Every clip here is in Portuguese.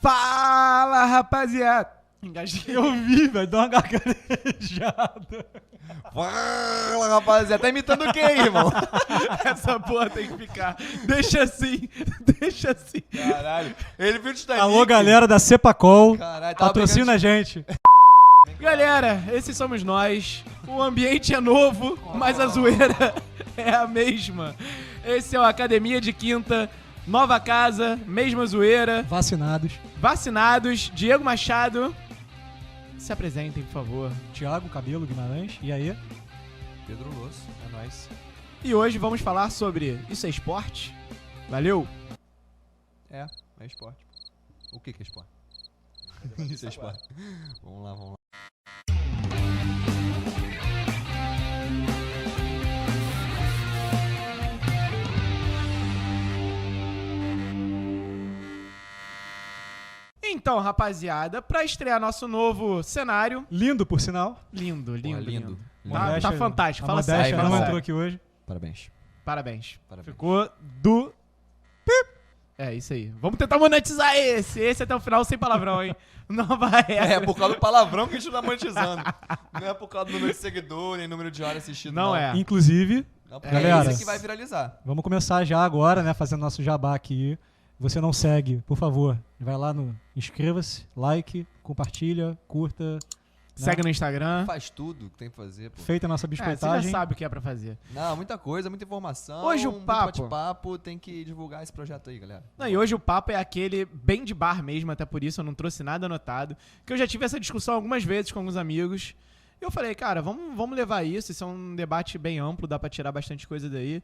Fala, rapaziada! Engasguei. Eu vi, velho. Deu uma gargarejada. Fala, rapaziada. Tá imitando quem, irmão? Essa porra tem que ficar. Deixa assim. Deixa assim. Caralho. Ele viu o Titanic. Alô, galera da Cepacol. Caralho, tava Patrocina a gente. Galera, esses somos nós. O ambiente é novo, mas a zoeira é a mesma. Esse é o Academia de Quinta. Nova casa, mesma zoeira. Vacinados. Vacinados. Diego Machado. Se apresentem, por favor. Thiago Cabelo Guimarães. E aí? Pedro Losso, é nóis. E hoje vamos falar sobre Isso é Esporte? Valeu? É esporte. O que é esporte? Isso é esporte. Vamos lá. Então, rapaziada, pra estrear nosso novo cenário... Lindo, por sinal. Lindo. Lindo. Tá fantástico, fala A sério. Modéstia fala não sério. entrou aqui hoje. Parabéns. Parabéns. Parabéns. Ficou do... Pip. É, isso aí. Vamos tentar monetizar esse até o final sem palavrão, hein? Nova regra. É por causa do palavrão que a gente tá monetizando. Não é por causa do número de seguidor, nem número de horas assistidas. Não é. Inclusive, Não, porque Galera, é isso que vai viralizar. vamos começar já agora, né? Fazendo nosso jabá aqui. Você não segue, por favor, vai lá no inscreva-se, like, compartilha, curta. Segue no Instagram. Faz tudo que tem que fazer, pô. Feita a nossa Você já biscoitagem. sabe o que é pra fazer. Não, muita coisa, muita informação. Hoje o muito papo- bate-papo, tem que divulgar esse projeto aí, galera. Não, e hoje o papo é aquele bem de bar mesmo, até por isso eu não trouxe nada anotado. Que eu já tive essa discussão algumas vezes com alguns amigos. E eu falei, cara, vamos levar isso é um debate bem amplo, dá pra tirar bastante coisa daí.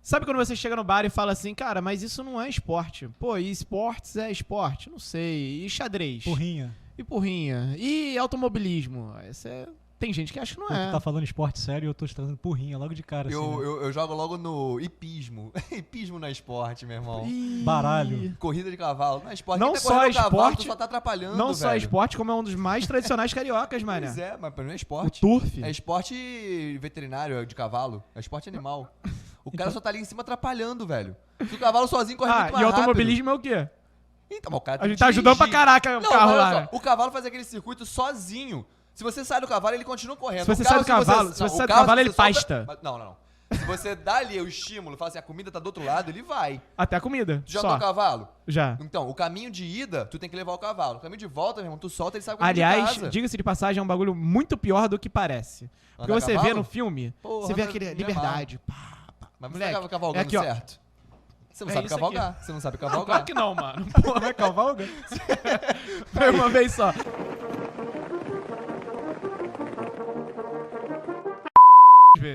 Sabe quando você chega no bar e fala assim, cara, mas isso não é esporte. Pô, e esportes é esporte? Não sei. E xadrez? Porrinha. E porrinha? E automobilismo? Tem gente que acha que não Pô, é. tu tá falando esporte sério e eu tô te trazendo porrinha logo de cara. assim, né? Eu jogo logo no hipismo. Hipismo não é esporte, meu irmão. Ih. Baralho. Corrida de cavalo. Não é esporte. Não Quem tá só correndo cavalo, esporte, tu só tá atrapalhando, Não só velho. esporte, como é um dos mais tradicionais cariocas, mané. Pois é, mas pra mim não é O esporte. turf. É esporte veterinário, de cavalo. É esporte animal. O cara só tá ali em cima atrapalhando, velho. Se o cavalo sozinho corre muito Ah, mais e rápido. automobilismo é o quê? Então, mas o cara A tem gente que tá ajudando pra dirigir. caraca o Não, carro olha lá, só, né? o cavalo faz aquele circuito sozinho. Se você sai do cavalo, ele continua correndo. Se você O carro, sai do cavalo, não, se você o sai do carro, cavalo, se ele você solta- pasta. Mas- Não. Se você dá ali o estímulo, fala assim, a comida tá do outro lado, ele vai. Até a comida. Tu já só. andou a cavalo? Já. Então, o caminho de ida, tu tem que levar o cavalo. O caminho de volta, meu irmão, tu solta, ele sai com o caminho Aliás, de casa. diga-se de passagem, é um bagulho muito pior do que parece. Porque Andar a você vê cavalo? no filme, Porra, você vê anda- aquele me liberdade. Pá. Mas você Moleque, tá cavalgando é aqui, ó. certo? Você não É sabe isso cavalgar. Você não sabe Não, cavalgar. claro que não, mano. Pô, Não é cavalga? foi uma vez só.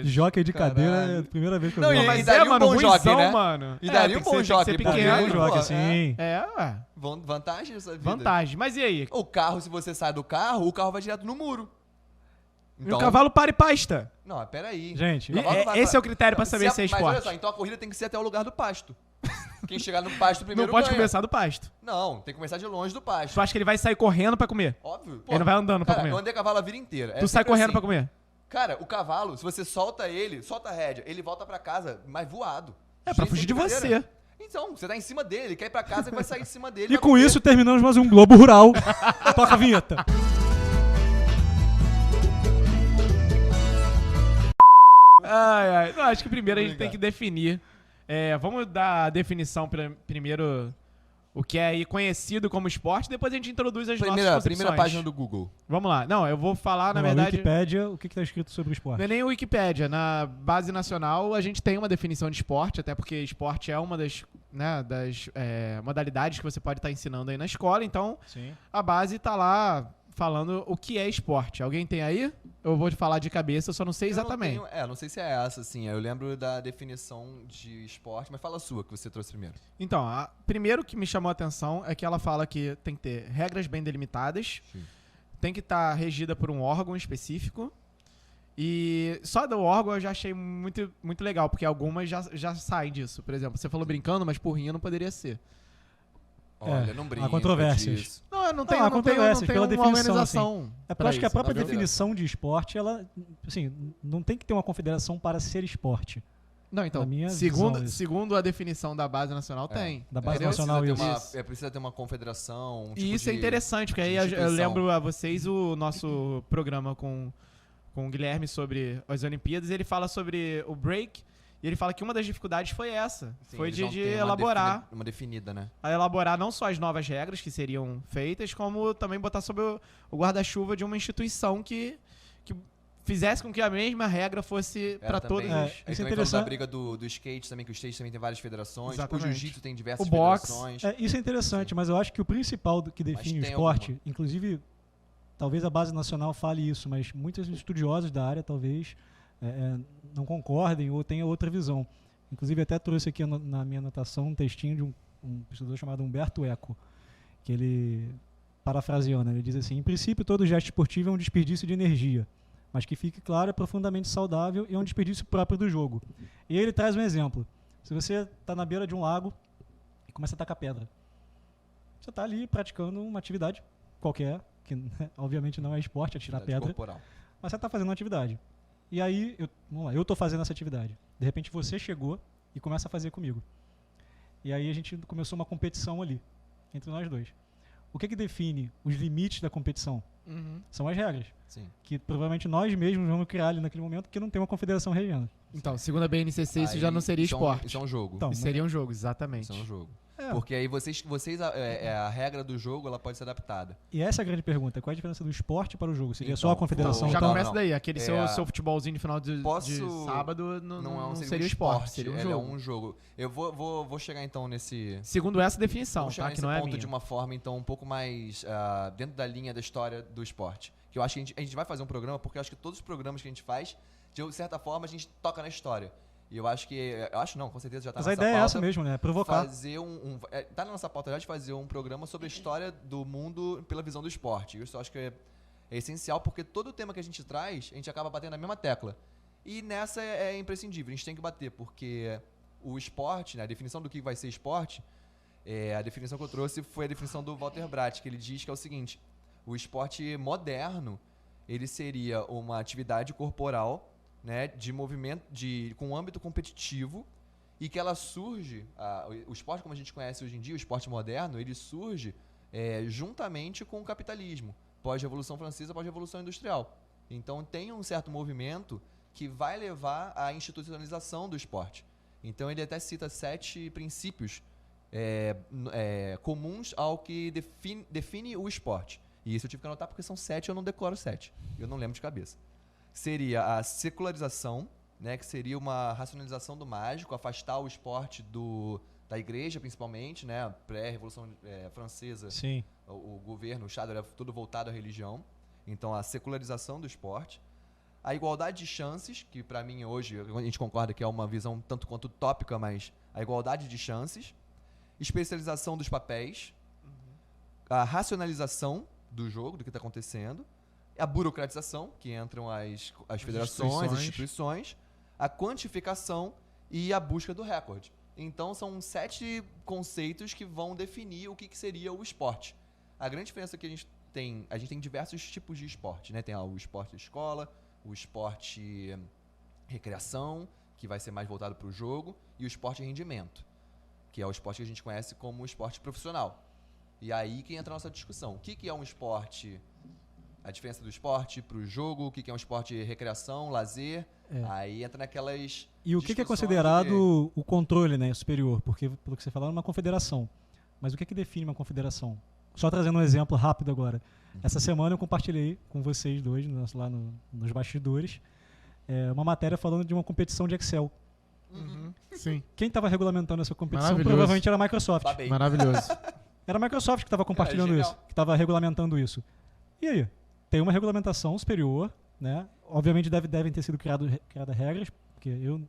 Jockey de cadeira é Caralho. a primeira vez que eu Não, vi. e- Mas daria um mano, bom ruimzão, jockey, né? mano. E daria tem um que bom ser- jockey, tem que ser pô. pequeno. Um jockey, Pô, sim. É, ué. Vantagem dessa vida. Vantagem. Mas e aí? O carro, se você sai do carro, o carro vai direto no muro. E o cavalo para e pasta. Não, mas peraí. Gente, O cavalo não vai Esse é o critério pra saber se é Mas olha esporte. só, então a corrida tem que ser até o lugar do pasto. Quem chegar no pasto primeiro Não pode ganha. começar do pasto. Não, tem que começar de longe do pasto. Tu acha que ele vai sair correndo pra comer? Óbvio. Ele não vai andando pra cara, comer. eu andei a cavalo a vida inteira. É Tu sai sempre correndo assim. pra comer? Cara, o cavalo, se você solta ele, solta a rédea, ele volta pra casa, mas voado. É, pra Sem fugir de brincadeira. você. Então, você tá em cima dele, ele quer ir pra casa e vai sair em cima dele. e vai com comer. isso terminamos mais um Globo Rural. Toca a vinheta. Ai. Não, acho que primeiro a gente Obrigado. tem que definir. Vamos dar a definição primeiro o que é aí conhecido como esporte, depois a gente introduz as nossas concepções. Primeira página do Google. Vamos lá. Não, eu vou falar, na Na verdade... Wikipédia, o que tá escrito sobre o esporte? Não é nem o Wikipédia. Na base nacional, a gente tem uma definição de esporte, até porque esporte é uma das modalidades que você pode estar ensinando aí na escola. Então, Sim. a base tá lá falando o que é esporte. Alguém tem aí? Eu vou te falar de cabeça, eu só não sei exatamente. Eu não tenho- não sei se é essa, assim. Eu lembro da definição de esporte, mas fala a sua, que você trouxe primeiro. Então, primeiro que me chamou a atenção é que ela fala que tem que ter regras bem delimitadas, Sim. tem que estar regida por um órgão específico. E só do órgão eu já achei muito, muito legal, porque algumas já saem disso. Por exemplo, você falou brincando, mas porrinha não poderia ser. Olha, É, não há brinca controvérsias. disso. Não, eu não Não, tenho, há não tenho, controvérsias não pela tenho uma definição, organização. É porque pra eu acho que a isso. própria na verdade. definição de esporte, ela, assim, não tem que ter uma confederação para ser esporte. Não, então, Na minha segundo, visão, isso. segundo a definição da base nacional, tem. Da base entendeu? nacional, Precisa ter uma confederação, um tipo E isso é de interessante, porque aí eu instituição. lembro a vocês o nosso programa com o Guilherme sobre as Olimpíadas, ele fala sobre o break, e ele fala que uma das dificuldades foi essa, Sim, foi eles de não têm elaborar, uma definida, né? a elaborar não só as novas regras que seriam feitas, como também botar sob o guarda-chuva de uma instituição que fizesse com que a mesma regra fosse para todos. Também, Isso é isso é interessante. da briga do skate também, que o skate também tem várias federações. Exatamente. O jiu-jitsu tem diversas O boxe. federações. Isso é interessante, mas eu acho que o principal que define o tem esporte, inclusive, talvez a base nacional fale isso, mas muitos estudiosos da área talvez não concordem ou tenham outra visão. Inclusive, até trouxe aqui na minha anotação um textinho de um pesquisador chamado Humberto Eco, que ele, parafraseando, ele diz assim: em princípio, todo gesto esportivo é um desperdício de energia, mas que fique claro, é profundamente saudável e é um desperdício próprio do jogo. E aí ele traz um exemplo. Se você está na beira de um lago e começa a tacar pedra, você está ali praticando uma atividade qualquer, que obviamente não é esporte, atirar Atividade pedra, corporal. mas você está fazendo uma atividade. E aí, eu estou fazendo essa atividade. De repente você chegou e começa a fazer comigo. E aí a gente começou uma competição ali, entre nós dois. O que define os limites da competição? Uhum. São as regras, Sim. que provavelmente nós mesmos vamos criar ali naquele momento, porque não tem uma confederação regendo. Então, segundo a BNCC, isso Aí, já não seria isso esporte. Isso é um jogo. Então, Isso seria um jogo, exatamente. Isso é um jogo. É. Porque aí vocês a regra do jogo ela pode ser adaptada. E essa é a grande pergunta. Qual é a diferença do esporte para o jogo? Seria só a Então, confederação? Já Não, começa não. daí, aquele seu É, futebolzinho de final de posso- sábado não seria seria um esporte, seria um ele jogo. é um jogo. Eu vou chegar então nesse. Segundo essa definição, Vamos chegar tá? Que nesse não é a ponto minha. de uma forma, então, um pouco mais dentro da linha da história do esporte. Que eu acho que a gente vai fazer um programa, porque eu acho que todos os programas que a gente faz, de certa forma, a gente toca na história. E eu acho que. Eu acho não, com certeza já tá Mas na a nossa ideia é pauta. essa mesmo, né? Provocar. Fazer tá na nossa pauta já de fazer um programa sobre a história do mundo pela visão do esporte. Isso eu acho que é essencial, porque todo o tema que a gente traz, a gente acaba batendo na mesma tecla. E nessa é imprescindível, a gente tem que bater, porque o esporte, né, a definição do que vai ser esporte, a definição que eu trouxe foi a definição do Walter Bratt, que ele diz que é o seguinte: o esporte moderno, ele seria uma atividade corporal, né, de movimento, com âmbito competitivo, e que ela surge, o esporte como a gente conhece hoje em dia, o esporte moderno, ele surge juntamente com o capitalismo, pós-Revolução Francesa, pós-Revolução Industrial. Então tem um certo movimento que vai levar à institucionalização do esporte. Então ele até cita 7 princípios comuns ao que define o esporte. E isso eu tive que anotar porque são 7, eu não decoro 7. Eu não lembro de cabeça. Seria a secularização, né, que seria uma racionalização do mágico, afastar o esporte da igreja, principalmente, né, pré-revolução francesa. Sim. O governo, o Estado era tudo voltado à religião. Então, a secularização do esporte. A igualdade de chances, que para mim hoje, a gente concorda que é uma visão tanto quanto utópica, mas a igualdade de chances. Especialização dos papéis. A racionalização do jogo, do que está acontecendo. A burocratização, que entram as federações, as instituições, a quantificação e a busca do recorde. Então, são 7 conceitos que vão definir o que seria o esporte. A grande diferença que a gente tem diversos tipos de esporte, né? Tem o esporte escola, o esporte recreação, que vai ser mais voltado para o jogo, e o esporte rendimento, que é o esporte que a gente conhece como esporte profissional. E aí que entra a nossa discussão. O que é um esporte? A diferença do esporte para o jogo, o que é um esporte de recreação, lazer, aí entra naquelas. E o que é discussões considerado o controle, né, superior? Porque, pelo que você falou, é uma confederação. Mas o que define uma confederação? Só trazendo um exemplo rápido agora. Essa semana eu compartilhei com vocês dois, lá nos bastidores, uma matéria falando de uma competição de Excel. Uhum. Sim. Quem estava regulamentando essa competição Maravilhoso. provavelmente era a Microsoft. Babei. Maravilhoso. Era a Microsoft que estava compartilhando genial. isso, que estava regulamentando isso. E aí? Tem uma regulamentação superior, né? Obviamente devem ter sido criadas regras, porque eu,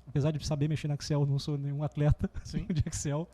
apesar de saber mexer no Excel, não sou nenhum atleta Sim. de Excel.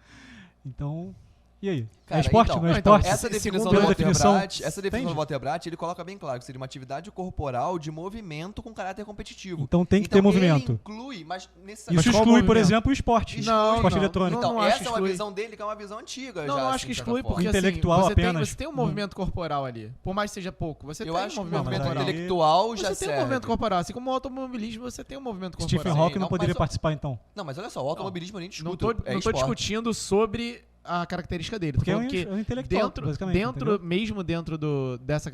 Então, E aí? Cara, é esporte? então, não é então, esporte? Essa definição Segundo do a Walter definição, Bratt, essa definição entende? do Walter Bratt, ele coloca bem claro que seria uma atividade corporal de movimento com caráter competitivo. Então tem que ter movimento. Ele inclui, mas Isso necessariamente... qual exclui, por movimento? exemplo, o esporte. Não, esporte não. eletrônico. Então, não acho essa que é uma exclui. visão dele que é uma visão antiga. Não, já, não assim, acho que de certa exclui, forma. porque Intelectual assim, apenas. você tem um movimento corporal ali. Por mais que seja pouco, você Eu tem acho um que o movimento movimento corporal. intelectual já Você tem serve. um movimento corporal. Assim como o automobilismo, você tem um movimento corporal. Stephen Sim, Hawking não não, poderia mas- participar, então. Não, mas olha só, o automobilismo eu nem Não discuto. tô, é não tô esporte. discutindo sobre a característica dele. Tô Porque é falando um, que é um intelectual, basicamente. entendeu? mesmo dentro dessa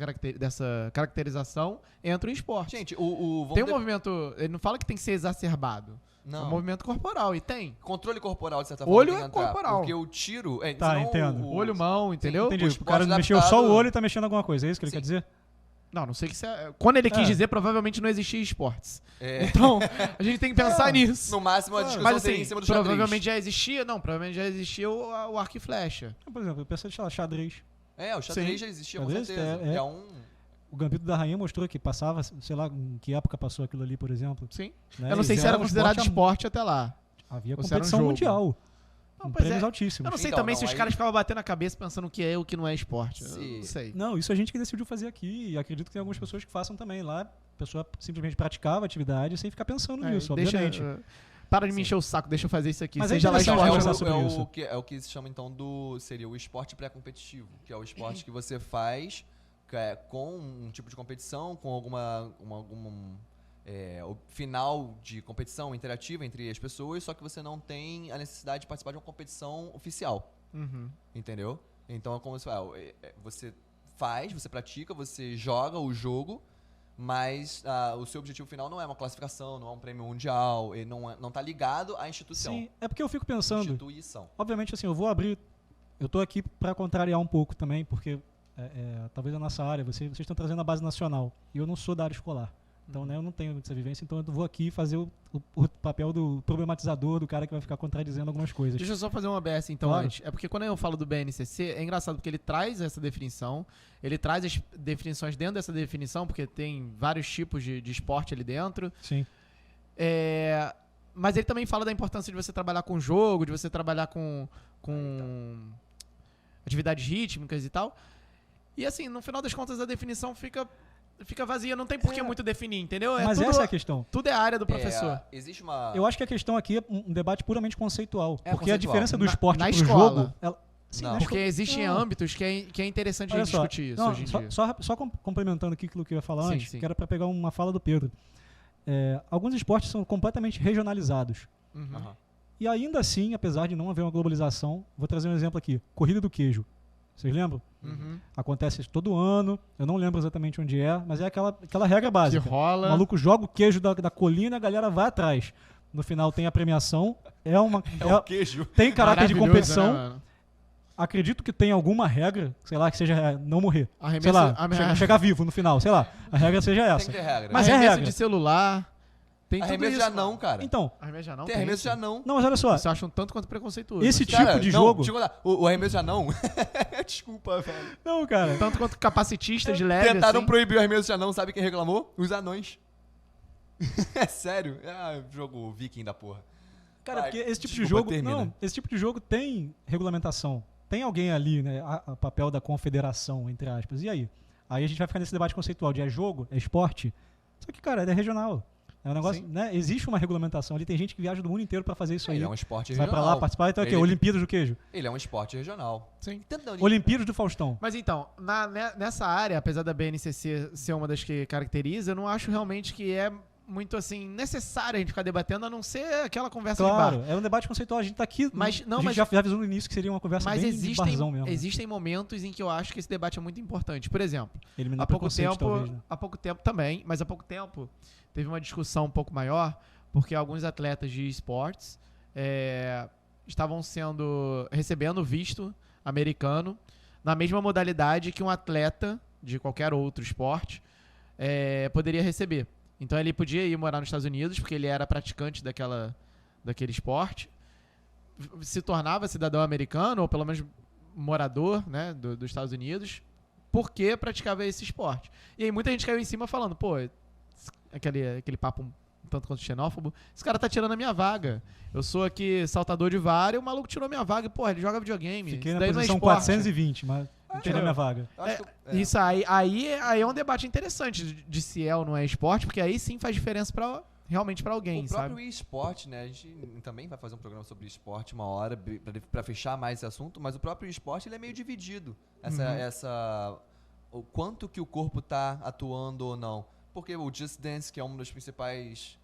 caracterização, entra o esporte. Gente, vamos Tem um ter- movimento... Ele não fala que tem que ser exacerbado. É Não. um movimento corporal, e tem. Controle corporal, de certa forma, Olho tem que é entrar, corporal. Porque o tiro... Tá, senão entendo. Olho, mão, entendeu? Entendi. O esporte cara mexeu só adaptado- o olho e tá mexendo alguma coisa. É isso que ele Sim. quer dizer? Não, não sei que quando ele quis É. dizer, provavelmente não existia esportes. É, Então, a gente tem que pensar nisso. no máximo, a discussão Mas seria assim, em cima do xadrez. provavelmente já existia... Não, provavelmente já existia o arco e flecha. Por exemplo, eu penso, sei lá, xadrez. É, o xadrez Sim. já existia, com Xadrez, certeza. é- É um... O Gambito da Rainha mostrou que passava, sei lá, em que época passou aquilo ali, por exemplo. Sim. né? Eu não sei Eles se era eram um considerado esporte esporte até lá. Havia ou se era um competição jogo. mundial. Não, Com pois prêmios é. altíssimos. Eu não sei Então, também não, se os aí- caras ficavam batendo a cabeça pensando o que é e o que não é esporte. Eu Sim. não sei. Não, isso a gente que decidiu fazer aqui. E acredito que tem algumas pessoas que façam também. Lá, a pessoa simplesmente praticava a atividade sem ficar pensando nisso, deixa, obviamente. para de me Sim. encher o saco, deixa eu fazer isso aqui. Mas é Seja lá interessante esporte. conversar ou sobre não. isso. É o que se chama, então, seria o esporte pré-competitivo, que é o esporte que você faz com um tipo de competição, com algum o final de competição interativa entre as pessoas, só que você não tem a necessidade de participar de uma competição oficial, Uhum. entendeu? Então é como se você faz, você pratica, você joga o jogo, mas o seu objetivo final não é uma classificação, não é um prêmio mundial, ele não tá ligado à instituição. Sim, é porque eu fico pensando. Instituição. Obviamente, assim, eu vou abrir. Eu tô aqui para contrariar um pouco também, porque talvez a nossa área, vocês estão trazendo a base nacional. E eu não sou da área escolar. Então, né, eu não tenho essa vivência, então eu vou aqui fazer o papel do problematizador, do cara que vai ficar contradizendo algumas coisas. Deixa eu só fazer uma OBS então Claro. antes. É porque quando eu falo do BNCC, é engraçado porque ele traz essa definição, ele traz as definições dentro dessa definição, porque tem vários tipos de esporte ali dentro. Sim. Mas ele também fala da importância de você trabalhar com jogo, de você trabalhar com atividades rítmicas e tal. E assim, no final das contas, a definição fica vazia. Não tem por que muito definir, entendeu? Mas essa é a questão. Tudo é a área do professor. Existe uma... Eu acho que a questão aqui é um debate puramente conceitual. É porque a conceitual. diferença do Na- esporte na pro escola. jogo... Sim, Não. na Porque escola- existem Não. âmbitos que é interessante a Olha gente só, discutir isso não, hoje em dia. só complementando aqui aquilo que eu ia falar Sim, antes, sim. que era para pegar uma fala do Pedro. Alguns esportes são completamente regionalizados. Uhum. Aham. E ainda assim, apesar de não haver uma globalização, vou trazer um exemplo aqui. Corrida do queijo. Vocês lembram? Uhum. Acontece todo ano, eu não lembro exatamente onde é, mas é aquela regra Que básica. O rola. maluco joga o queijo da colina, a galera vai atrás. No final tem a premiação, o queijo. tem caráter de Maravilhoso, competição. né, mano? Acredito que tem alguma regra, sei lá, que seja não morrer. Arremesso- Sei lá, arme- chegar vivo no final, sei lá. A regra seja Tem essa. que ter regra. Mas é Arremesso regra. de celular. Tem tudo Arremesso isso. já não, cara. Então, Arremesso já não? Tem arremesso isso? já não. não, mas olha só, Isso eu acho um tanto quanto preconceituoso. esse mas- tipo Cara, de não, jogo... deixa eu contar. O arremesso já não. Desculpa, velho. Não, cara. Tanto quanto capacitista de leve, Tentaram assim. proibir o arremesso já não, sabe quem reclamou? Os anões. É sério? Jogo viking da porra. Cara, Vai, porque esse tipo de desculpa, jogo. termina. Não, esse tipo de jogo tem regulamentação. Tem alguém ali, né? O papel da confederação, entre aspas. E aí? Aí a gente vai ficar nesse debate conceitual de jogo, é esporte. Só que, cara, é regional. É um negócio, Sim. né? Existe uma regulamentação ali, tem gente que viaja do mundo inteiro pra fazer isso aí. Ele é um esporte Vai regional. pra lá participar, então é o quê? Ele- Olimpíadas do queijo. Ele é um esporte regional. Sim. Olimpíadas do Faustão. Mas então, nessa área, apesar da BNCC ser uma das que caracteriza, eu não acho realmente que é muito, assim, necessário a gente ficar debatendo, a não ser aquela conversa de Claro, bar. é um debate conceitual. A gente tá aqui. Mas- não, a gente mas- já avisou no início que seria uma conversa Mas bem de barzão mesmo. existem momentos em que eu acho que esse debate é muito importante. Por exemplo, Eliminar há pouco preconceito, tempo, talvez, né? há pouco tempo também, mas há pouco tempo teve uma discussão um pouco maior, porque alguns atletas de esportes estavam recebendo visto americano na mesma modalidade que um atleta de qualquer outro esporte poderia receber. Então ele podia ir morar nos Estados Unidos, porque ele era praticante daquele esporte, se tornava cidadão americano, ou pelo menos morador, né, dos Estados Unidos, porque praticava esse esporte. E aí muita gente caiu em cima falando, pô, aquele papo tanto quanto xenófobo. Esse cara tá tirando a minha vaga. Eu sou aqui saltador de vara e o maluco tirou minha vaga. Pô, ele joga videogame. Fiquei Isso na daí não é posição esporte. 420, mas tirou minha vaga. Eu acho que- Isso aí é um debate interessante de se é ou não é esporte, porque aí sim faz diferença realmente pra alguém, O próprio sabe? eSport, né? A gente também vai fazer um programa sobre esporte uma hora pra fechar mais esse assunto, mas o próprio esporte ele é meio dividido. O quanto que o corpo tá atuando ou não. Porque o Just Dance, que é um dos principais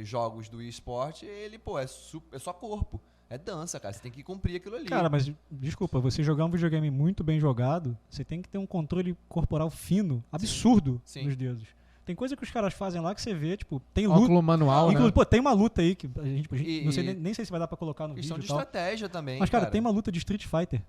jogos do eSport, ele, pô, é só corpo. É dança, cara. Você tem que cumprir aquilo ali. Cara, mas desculpa, você jogar um videogame muito bem jogado, você tem que ter um controle corporal fino, absurdo Sim. nos dedos. Tem coisa que os caras fazem lá que você vê, tipo, tem luta. Óculo manual, né? Inclusive, pô, tem uma luta aí que a gente E- não sei, nem sei se vai dar pra colocar no Questão vídeo de e tal. estratégia também, Mas, cara, tem uma luta de Street Fighter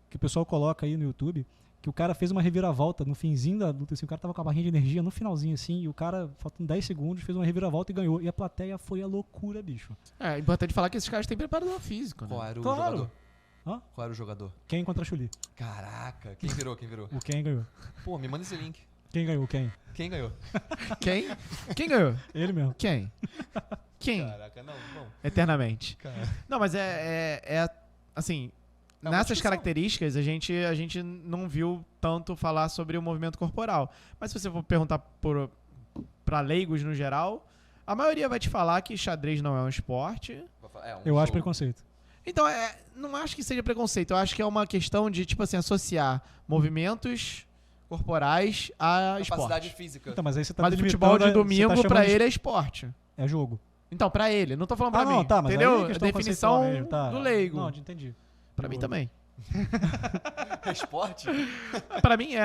que o pessoal coloca aí no YouTube, que o cara fez uma reviravolta no finzinho da luta, assim, o cara tava com a barrinha de energia no finalzinho, assim, e o cara, faltando 10 segundos, fez uma reviravolta e ganhou. E a plateia foi a loucura, bicho. É importante falar que esses caras têm preparador físico, né? Qual era o Claro. jogador? Hã? Qual era o jogador? Quem contra a Chun-Li? Caraca, quem virou? Quem virou? O Ken ganhou. Pô, me manda esse link. Quem ganhou? Quem? Quem ganhou? Quem? Quem ganhou? Ele mesmo. Quem? Quem? Caraca, não, bom. Eternamente. Cara. Não, mas assim, É uma nessas discussão. características a gente não viu tanto falar sobre o movimento corporal. Mas se você for perguntar pra leigos no geral, a maioria vai te falar que xadrez não é um esporte. Eu acho preconceito. Então, não acho que seja preconceito. Eu acho que é uma questão de, tipo assim, associar movimentos corporais a Capacidade esporte. física. Então, mas aí você tá Mas o delimitando futebol de você tá domingo, chamando pra de- ele, é esporte. É jogo. Então, pra ele. Não tô falando pra mim. não, tá, mas aí é entendeu? questão Definição conceitual mesmo, tá. do leigo. Não, entendi. Pra mim Jogo. também. É esporte? Pra mim é.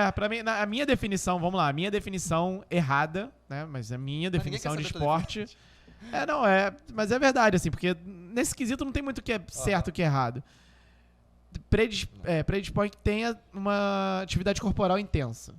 A minha definição, vamos lá, a minha definição errada, né? Mas a minha Mas ninguém definição quer de saber a tua esporte. Mas é verdade, assim, porque nesse quesito não tem muito o que é certo e o que é errado. Predispõe que tenha uma atividade corporal intensa.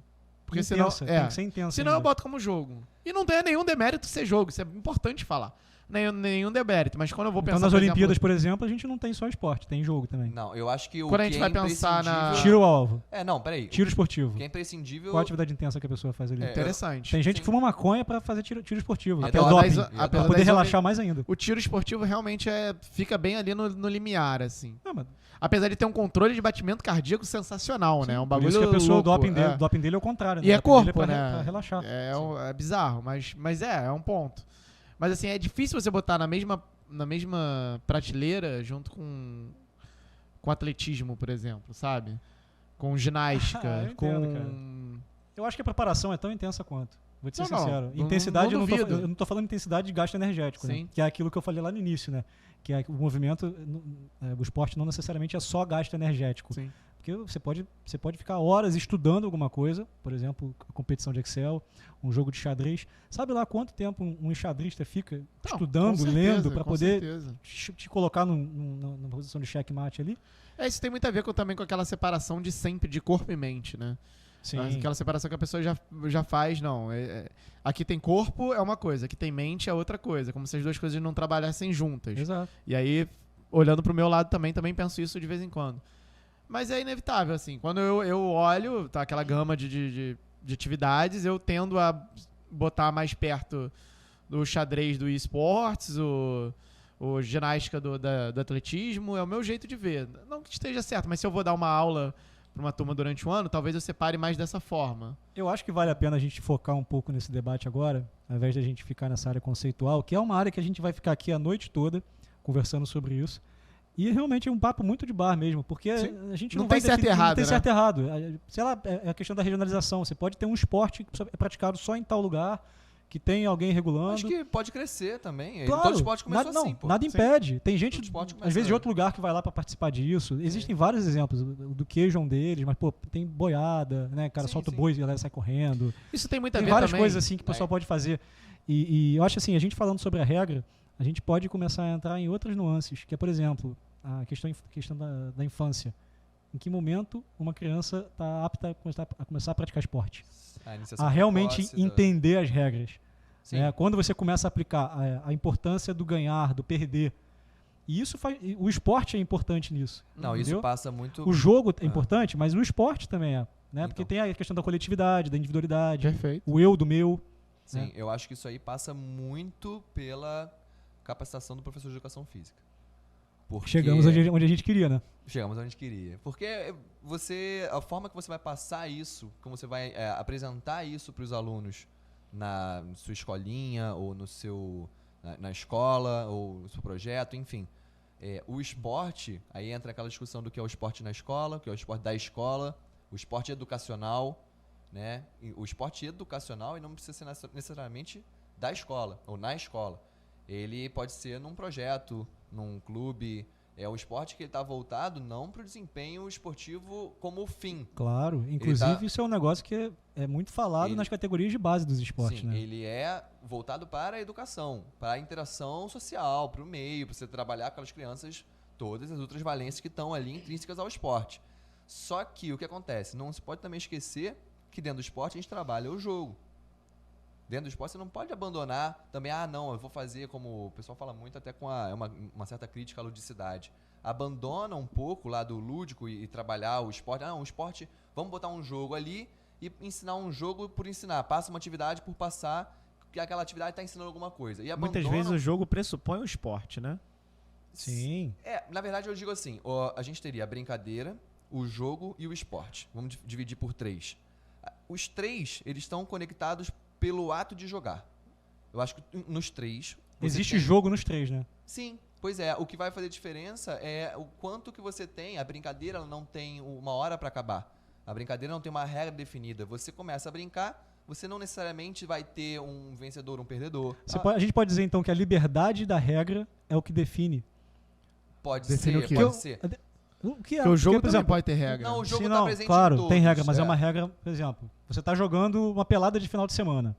Porque Intensa, senão. tem que ser intensa. Senão eu ainda. boto como jogo. E não tem nenhum demérito ser jogo, isso é importante falar. Nenhum demérito, mas quando eu vou Então, pensar. nas por Olimpíadas, exemplo, por exemplo, a gente não tem só esporte, tem jogo também. Não, eu acho que o Quando a que gente é vai pensar na- imprescindível- Tiro ao alvo. Não, peraí. Tiro esportivo. O que é imprescindível... Qual a atividade intensa que a pessoa faz ali? É, interessante. Tem gente Sim. que fuma maconha pra fazer tiro esportivo. É Que é da- doping. das- Pra apesar poder das- relaxar mais ainda. O tiro esportivo realmente fica bem ali no limiar, assim. Não, mas Apesar de ter um controle de batimento cardíaco sensacional, né? É um por bagulho isso que a pessoa, louco, o doping dele é o contrário. E né? é O doping dele corpo, pra, né? pra relaxar. É bizarro, mas é um ponto. Mas assim, é difícil você botar na mesma prateleira junto com atletismo, por exemplo, sabe? Com ginástica, Eu entendo, com... cara. Eu acho que a preparação é tão intensa quanto. Vou te ser Não, sincero. não Intensidade, eu duvido. não tô falando intensidade de gasto energético, né? Sim. Que é aquilo que eu falei lá no início, né? Que é o movimento, o esporte não necessariamente é só gasto energético. Sim. Porque você pode ficar horas estudando alguma coisa, por exemplo, a competição de Excel, um jogo de xadrez. Sabe lá quanto tempo um enxadrista fica Não, estudando, com certeza, lendo, para com poder certeza. te colocar numa posição de checkmate ali? Isso tem muito a ver também com aquela separação de sempre de corpo e mente, né? Sim. Aquela separação que a pessoa já faz, não. Aqui tem corpo é uma coisa, aqui tem mente é outra coisa. Como se as duas coisas não trabalhassem juntas. Exato. E aí, olhando pro meu lado também penso isso de vez em quando. Mas é inevitável, assim. Quando eu olho, tá, aquela gama de atividades, eu tendo a botar mais perto do xadrez do esportes, o ginástica do atletismo, é o meu jeito de ver. Não que esteja certo, mas se eu vou dar uma aula para uma turma durante um ano, talvez eu separe mais dessa forma. Eu acho que vale a pena a gente focar um pouco nesse debate agora, ao invés de a gente ficar nessa área conceitual, que é uma área que a gente vai ficar aqui a noite toda conversando sobre isso. E realmente é um papo muito de bar mesmo, porque Sim. a gente Não não vai tem certo e definir- errado, Não tem né? certo e errado. Sei lá, é a questão da regionalização. Você pode ter um esporte que é praticado só em tal lugar, que tem alguém regulando. Acho que pode crescer também. Claro, Todo esporte começou nada, assim, não, pô. nada Sim. impede. Tem gente, Todo esporte às começa- vezes, de outro lugar que vai lá para participar disso. Existem vários exemplos. O do queijo é um deles, mas, pô, tem boiada, né? O cara Sim, solta sim. o boi e a galera sai correndo. Isso tem muito a Tem ver várias também. coisas assim que o pessoal pode fazer. E eu acho assim, a gente falando sobre a regra, a gente pode começar a entrar em outras nuances, que é, por exemplo, a questão da infância. Em que momento uma criança está apta a começar a praticar esporte? iniciação A realmente precoce da- entender as regras. Sim. Quando você começa a aplicar a importância do ganhar, do perder. E isso o esporte é importante nisso. Não, isso entendeu? passa muito... O jogo é Ah. importante, mas o esporte também é. Né? Porque Então. tem a questão da coletividade, da individualidade, Perfeito. o eu do meu. Sim, eu acho que isso aí passa muito pela capacitação do professor de educação física. Porque Chegamos onde a gente queria, né? chegamos onde a gente queria. Porque a forma que você vai passar isso, como você vai apresentar isso para os alunos na sua escolinha, ou na escola, ou no seu projeto, enfim. O esporte, aí entra aquela discussão do que é o esporte na escola, o que é o esporte da escola, o esporte educacional, né? O esporte educacional, e não precisa ser necessariamente da escola, ou na escola. Ele pode ser num projeto, num clube. É um esporte que ele está voltado não para o desempenho esportivo como fim. Claro, inclusive isso é um negócio que é muito falado nas categorias de base dos esportes, sim, né? ele é voltado para a educação, para a interação social, para o meio, para você trabalhar com aquelas crianças, todas as outras valências que estão ali intrínsecas ao esporte. Só que o que acontece? Não se pode também esquecer que dentro do esporte a gente trabalha o jogo. Dentro do esporte você não pode abandonar também, não, eu vou fazer como o pessoal fala muito, até com uma certa crítica à ludicidade. Abandona um pouco o lado lúdico e trabalhar o esporte. O esporte, vamos botar um jogo ali e ensinar um jogo por ensinar. Passa uma atividade por passar, que aquela atividade está ensinando alguma coisa. E Muitas vezes o jogo pressupõe o esporte, né? Sim. Na verdade eu digo assim, a gente teria a brincadeira, o jogo e o esporte. Vamos dividir por 3. Os 3, eles estão conectados pelo ato de jogar. Eu acho que nos 3... Existe jogo nos 3, né? Sim, pois é. O que vai fazer diferença é o quanto que você tem. A brincadeira não tem uma hora para acabar. A brincadeira não tem uma regra definida. Você começa a brincar, você não necessariamente vai ter um vencedor, um perdedor. A gente pode dizer então que a liberdade da regra é o que define. Pode Define ser, o quê? pode ser. O que Porque o jogo por também exemplo, pode ter regra. Não, o jogo sim, tá presente claro, em todos. tem regra, mas é uma regra, por exemplo, você tá jogando uma pelada de final de semana.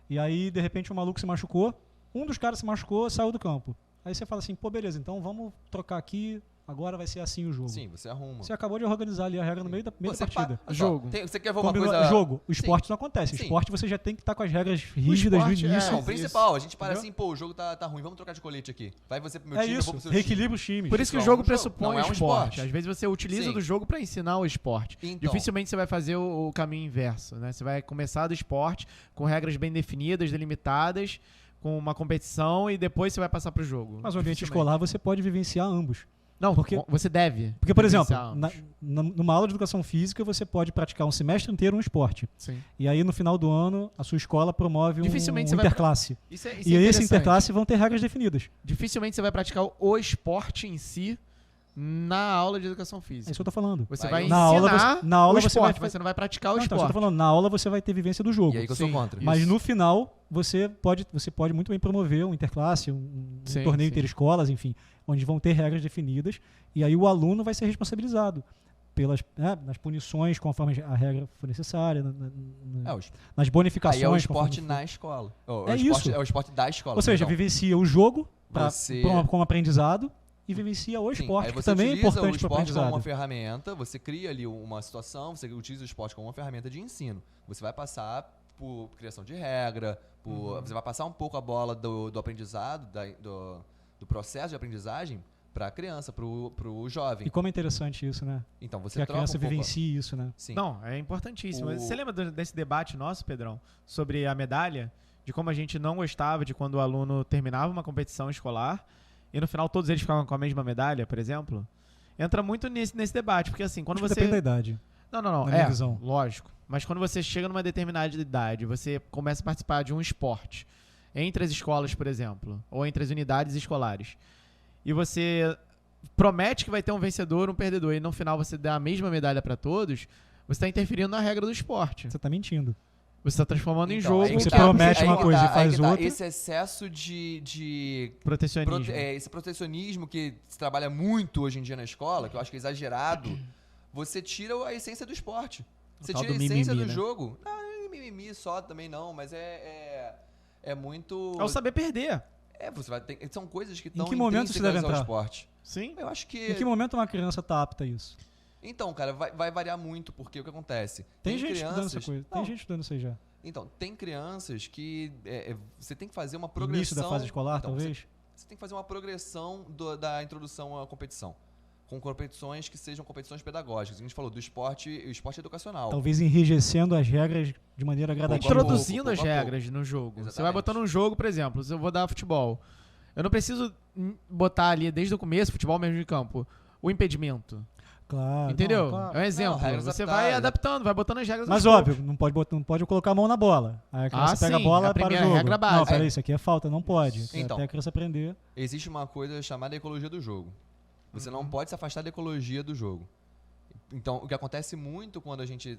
E aí, de repente, um maluco se machucou, um dos caras se machucou, saiu do campo. Aí você fala assim, pô, beleza, então vamos trocar aqui, agora vai ser assim o jogo. Sim, você arruma. Você acabou de organizar ali a regra no meio da partida. Jogo. Você quer ver uma coisa... Jogo. O esporte não acontece. O Sim. esporte você já tem que estar com as regras rígidas no esporte, início. Não, o principal, a gente para Entendeu? assim, pô, o jogo tá ruim, vamos trocar de colete aqui. Vai você pro meu É time, eu isso, vou pro seu time. reequilibra os times. Por isso que o Não, jogo um jogo. pressupõe Não é o um esporte. esporte. Às vezes você utiliza Sim. do jogo para ensinar o esporte. Então. Dificilmente você vai fazer o caminho inverso, né? Você vai começar do esporte com regras bem definidas, delimitadas, com uma competição e depois você vai passar pro jogo. Mas no ambiente Dificilmente. escolar você pode vivenciar ambos. Não, porque- você deve. Porque, por exemplo, vivenciar ambos. numa aula de educação física você pode praticar um semestre inteiro um esporte. Sim. E aí no final do ano a sua escola promove um Dificilmente você vai interclasse. Isso é E aí esse interessante. interclasse vão ter regras definidas. Dificilmente você vai praticar o esporte em si na aula de educação É física. isso que eu tô falando. Você Aí vai na aula ensinar na aula o você esporte, vai- mas você não vai praticar o Não, então, esporte. eu tô falando, na aula você vai ter vivência do jogo. E aí que eu sou Sim. contra. Mas Isso. no final você pode muito bem promover um interclasse, um Sim, torneio sim. interescolas, enfim, onde vão ter regras definidas e aí o aluno vai ser responsabilizado nas punições conforme a regra for necessária, nas bonificações. Aí é o conforme esporte for. na escola. É esporte, isso. É o esporte da escola. Ou seja, perdão. vivencia o jogo Você- como aprendizado e vivencia o Sim, esporte, aí que você também é utiliza importante o para o esporte como uma aprendizado. ferramenta, você cria ali uma situação, você utiliza o esporte como uma ferramenta de ensino. Você vai passar por criação de regra, você vai passar um pouco a bola do aprendizado, do processo de aprendizagem para a criança, para o jovem. E como é interessante isso, né? Então você Que a troca criança um pouco... vivencie isso, né? Sim. Não, é importantíssimo. O- Você lembra desse debate nosso, Pedrão, sobre a medalha? De como a gente não gostava de quando o aluno terminava uma competição escolar e no final todos eles ficavam com a mesma medalha, por exemplo? Entra muito nesse debate, porque assim, quando Acho que você... depende da idade. Não, na minha visão. lógico. Mas quando você chega numa determinada idade, você começa a participar de um esporte entre as escolas, por exemplo, ou entre as unidades escolares, e você promete que vai ter um vencedor, um perdedor, e no final você dá a mesma medalha para todos, você está interferindo na regra do esporte. Você tá mentindo. Você está transformando em Então, jogo aí que Você tá, promete aí uma que coisa tá, e faz aí que tá. outra. Esse excesso de protecionismo. esse protecionismo que se trabalha muito hoje em dia na escola, que eu acho que é exagerado, você tira a essência do esporte. Você tal tira a do essência mimimi, do né? jogo. Não é mimimi só também não, mas é muito... É o saber perder. Você vai ter, são coisas que estão que momento isso deve intrínsecas ao entrar? esporte. Sim. Eu acho que... Em que momento uma criança tá apta a isso? Então, cara, vai variar muito, porque o que acontece? Tem gente estudando essa coisa. Não, Tem gente estudando isso aí já. Então, tem crianças que você tem que fazer uma No progressão... início da fase escolar, Então, talvez? Você tem que fazer uma progressão da introdução à competição. com competições que sejam competições pedagógicas. A gente falou do esporte, o esporte educacional. Talvez enrijecendo as regras de maneira gradativa. Introduzindo pouco as regras no jogo. Exatamente. Você vai botando um jogo, por exemplo, se eu vou dar futebol, eu não preciso botar ali desde o começo, futebol mesmo de campo, o impedimento. Claro. Entendeu? Não, claro. É um exemplo. Não, regras Você adaptadas. vai adaptando, vai botando as regras Mas aos óbvio, não pode colocar a mão na bola. Aí a criança pega a sim, bola a e para o primeira jogo. regra básica. Não, peraí, isso aqui é falta, não pode. Então. Até a criança aprender. Existe uma coisa chamada ecologia do jogo. Você não pode se afastar da ecologia do jogo. Então, o que acontece muito quando a gente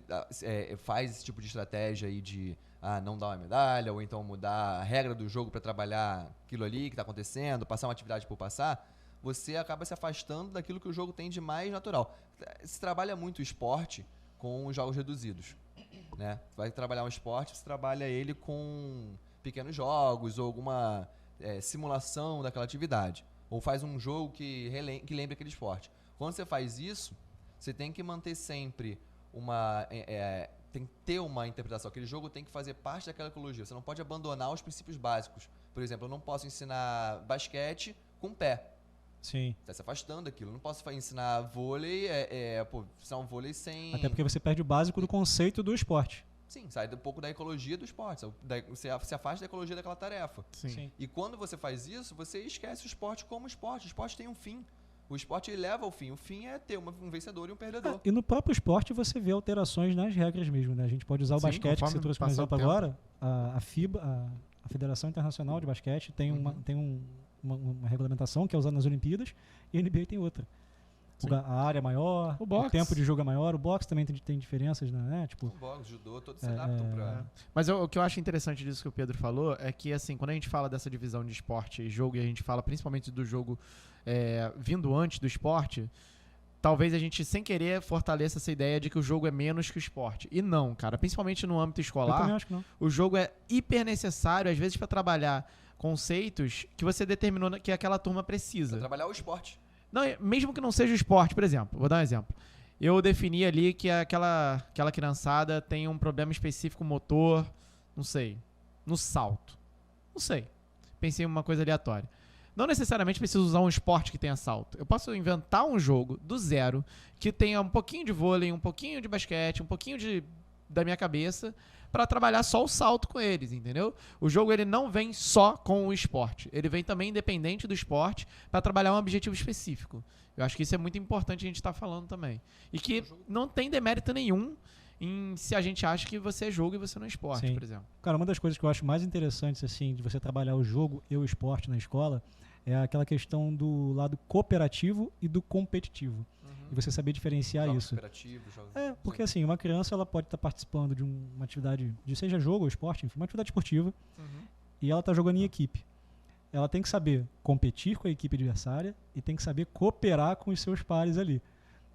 faz esse tipo de estratégia aí de não dar uma medalha, ou então mudar a regra do jogo para trabalhar aquilo ali que está acontecendo, passar uma atividade por passar, você acaba se afastando daquilo que o jogo tem de mais natural. Se trabalha muito o esporte com os jogos reduzidos, né? Vai trabalhar um esporte, você trabalha ele com pequenos jogos ou alguma simulação daquela atividade. Ou faz um jogo que lembre aquele esporte. Quando você faz isso, você tem que manter sempre tem que ter uma interpretação. Aquele jogo tem que fazer parte daquela ecologia. Você não pode abandonar os princípios básicos. Por exemplo, eu não posso ensinar basquete com o pé. Sim. Está se afastando daquilo. Eu não posso ensinar vôlei, ensinar um vôlei sem... Até porque você perde o básico do conceito do esporte. Sim, sai um pouco da ecologia do esporte. Você se afasta da ecologia daquela tarefa. Sim. E quando você faz isso, você esquece o esporte como esporte. O esporte tem um fim. O esporte ele leva ao fim. O fim é ter um vencedor e um perdedor. E no próprio esporte você vê alterações nas regras mesmo, né? A gente pode usar o Sim, basquete, que conforme você trouxe como passar o exemplo tempo. agora. A FIBA, a Federação Internacional de Basquete, tem, uma regulamentação que é usada nas Olimpíadas e a NBA tem outra. Sim. A área é maior, O boxe. tempo de jogo é maior, o boxe também tem diferenças, né? Tipo, O boxe, judô, todos se adaptam para... Mas o que eu acho interessante disso que o Pedro falou é que, assim, quando a gente fala dessa divisão de esporte e jogo, e a gente fala principalmente do jogo vindo antes do esporte, talvez a gente, sem querer, fortaleça essa ideia de que o jogo é menos que o esporte. E não, cara. Principalmente no âmbito eu escolar, também acho que não. o jogo é hiper necessário, às vezes, para trabalhar conceitos que você determinou que aquela turma precisa. Pra trabalhar o esporte. Não, mesmo que não seja o esporte, por exemplo, vou dar um exemplo. Eu defini ali que aquela criançada tem um problema específico motor, não sei, no salto. Não sei. Pensei em uma coisa aleatória. Não necessariamente preciso usar um esporte que tenha salto. Eu posso inventar um jogo do zero que tenha um pouquinho de vôlei, um pouquinho de basquete, um pouquinho da minha cabeça para trabalhar só o salto com eles, entendeu? O jogo ele não vem só com o esporte. Ele vem também independente do esporte para trabalhar um objetivo específico. Eu acho que isso é muito importante a gente estar falando também. E que não tem demérito nenhum se a gente acha que você é jogo e você não é esporte, Sim. por exemplo. Cara, uma das coisas que eu acho mais interessantes, assim, de você trabalhar o jogo e o esporte na escola é aquela questão do lado cooperativo e do competitivo. E você saber diferenciar Jogos isso. cooperativos, jogos... Porque assim, uma criança ela pode estar participando de uma atividade, seja jogo ou esporte, enfim, uma atividade esportiva, e ela está jogando em equipe. Ela tem que saber competir com a equipe adversária e tem que saber cooperar com os seus pares ali,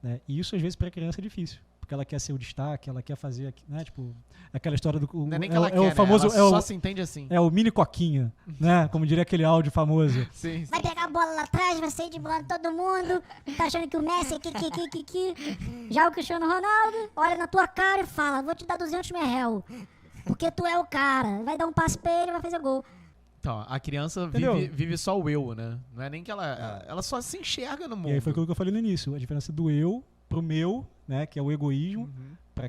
né? E isso às vezes para a criança é difícil, porque ela quer ser o destaque, ela quer fazer, né, tipo, aquela história do Não é nem que ela quer, o famoso né? Ela só se entende assim. é o mini coquinha, né? Como diria aquele áudio famoso. Sim, sim. Vai pegar a bola lá atrás, vai sair de bola todo mundo. Tá achando que o Messi é que. Já o Cristiano Ronaldo olha na tua cara e fala: vou te dar 200 mil, porque tu é o cara. Vai dar um passe pra ele e vai fazer gol. Então, a criança Entendeu? vive só o eu, né? Não é nem que ela só se enxerga no mundo. E aí foi aquilo que eu falei no início, a diferença do eu pro meu, né, que é o egoísmo, para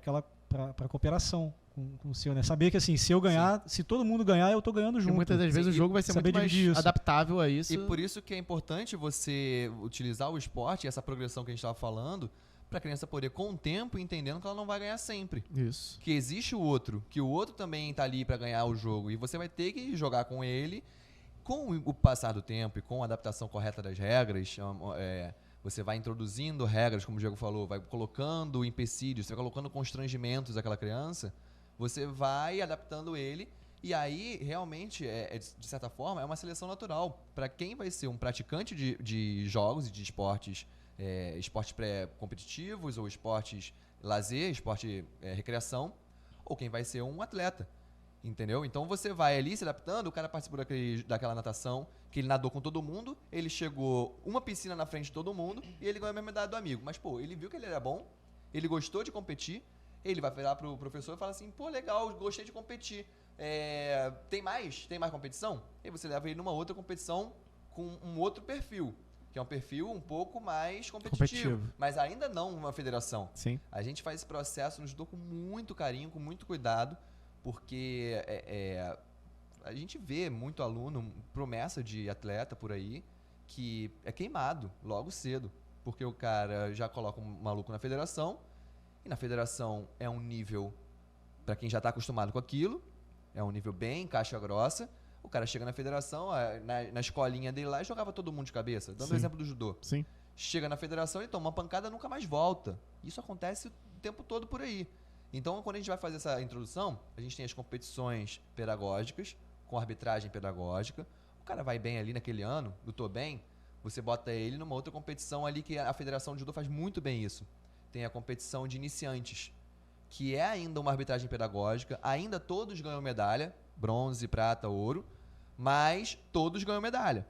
pra cooperação com o seu, né? Saber que assim, se eu ganhar, se todo mundo ganhar, eu tô ganhando E junto. muitas das vezes o Sim, jogo vai ser saber muito mais dividir isso. adaptável a isso. E por isso que é importante você utilizar o esporte, essa progressão que a gente estava falando, para a criança poder, com o tempo, entendendo que ela não vai ganhar sempre. Isso. Que existe o outro, que o outro também está ali para ganhar o jogo. E você vai ter que jogar com ele. Com o passar do tempo e com a adaptação correta das regras, você vai introduzindo regras, como o Diego falou, vai colocando empecilhos, você vai colocando constrangimentos àquela criança, você vai adaptando ele. E aí, realmente, de certa forma, é uma seleção natural para quem vai ser um praticante de jogos e de esportes, esportes pré-competitivos ou esportes lazer, esporte recreação, ou quem vai ser um atleta, entendeu? Então você vai ali se adaptando, o cara participou daquela natação, que ele nadou com todo mundo, ele chegou uma piscina na frente de todo mundo e ele ganhou a mesma medalha do amigo. Mas, pô, ele viu que ele era bom, ele gostou de competir, ele vai virar pro professor e falar assim, pô, legal, gostei de competir. Tem mais competição? E aí você leva ele numa outra competição com um outro perfil. que é um perfil um pouco mais competitivo. Mas ainda não uma federação. Sim. A gente faz esse processo no judô com muito carinho, com muito cuidado, porque a gente vê muito aluno, promessa de atleta por aí, que é queimado logo cedo, porque o cara já coloca um maluco na federação, e na federação é um nível, para quem já está acostumado com aquilo, é um nível bem caixa grossa. O cara chega na federação, na escolinha dele lá, e jogava todo mundo de cabeça, dando o exemplo do judô. Sim. Chega na federação, ele toma uma pancada e nunca mais volta. Isso acontece o tempo todo por aí. Então, quando a gente vai fazer essa introdução, a gente tem as competições pedagógicas, com arbitragem pedagógica. O cara vai bem ali naquele ano, lutou bem, você bota ele numa outra competição ali que a Federação de Judô faz muito bem isso. Tem a competição de iniciantes, que é ainda uma arbitragem pedagógica, ainda todos ganham medalha, bronze, prata, ouro, mas todos ganham medalha,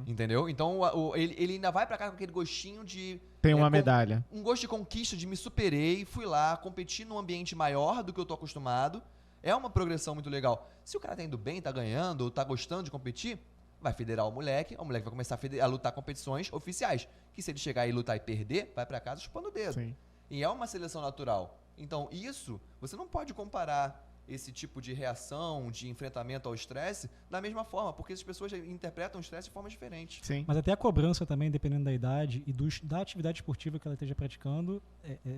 entendeu? Então ele ainda vai pra cá com aquele gostinho de... Tem uma medalha. Um gosto de conquista, de me superei, fui lá, competi num ambiente maior do que eu tô acostumado. É uma progressão muito legal. Se o cara tá indo bem, tá ganhando, ou tá gostando de competir, vai federar o moleque vai começar a lutar competições oficiais, que se ele chegar e lutar e perder, vai pra casa chupando o dedo. Sim. E é uma seleção natural. Então isso, você não pode comparar esse tipo de reação, de enfrentamento ao estresse, da mesma forma, porque as pessoas interpretam o estresse de forma diferente. Sim. Mas até a cobrança também, dependendo da idade e da atividade esportiva que ela esteja praticando,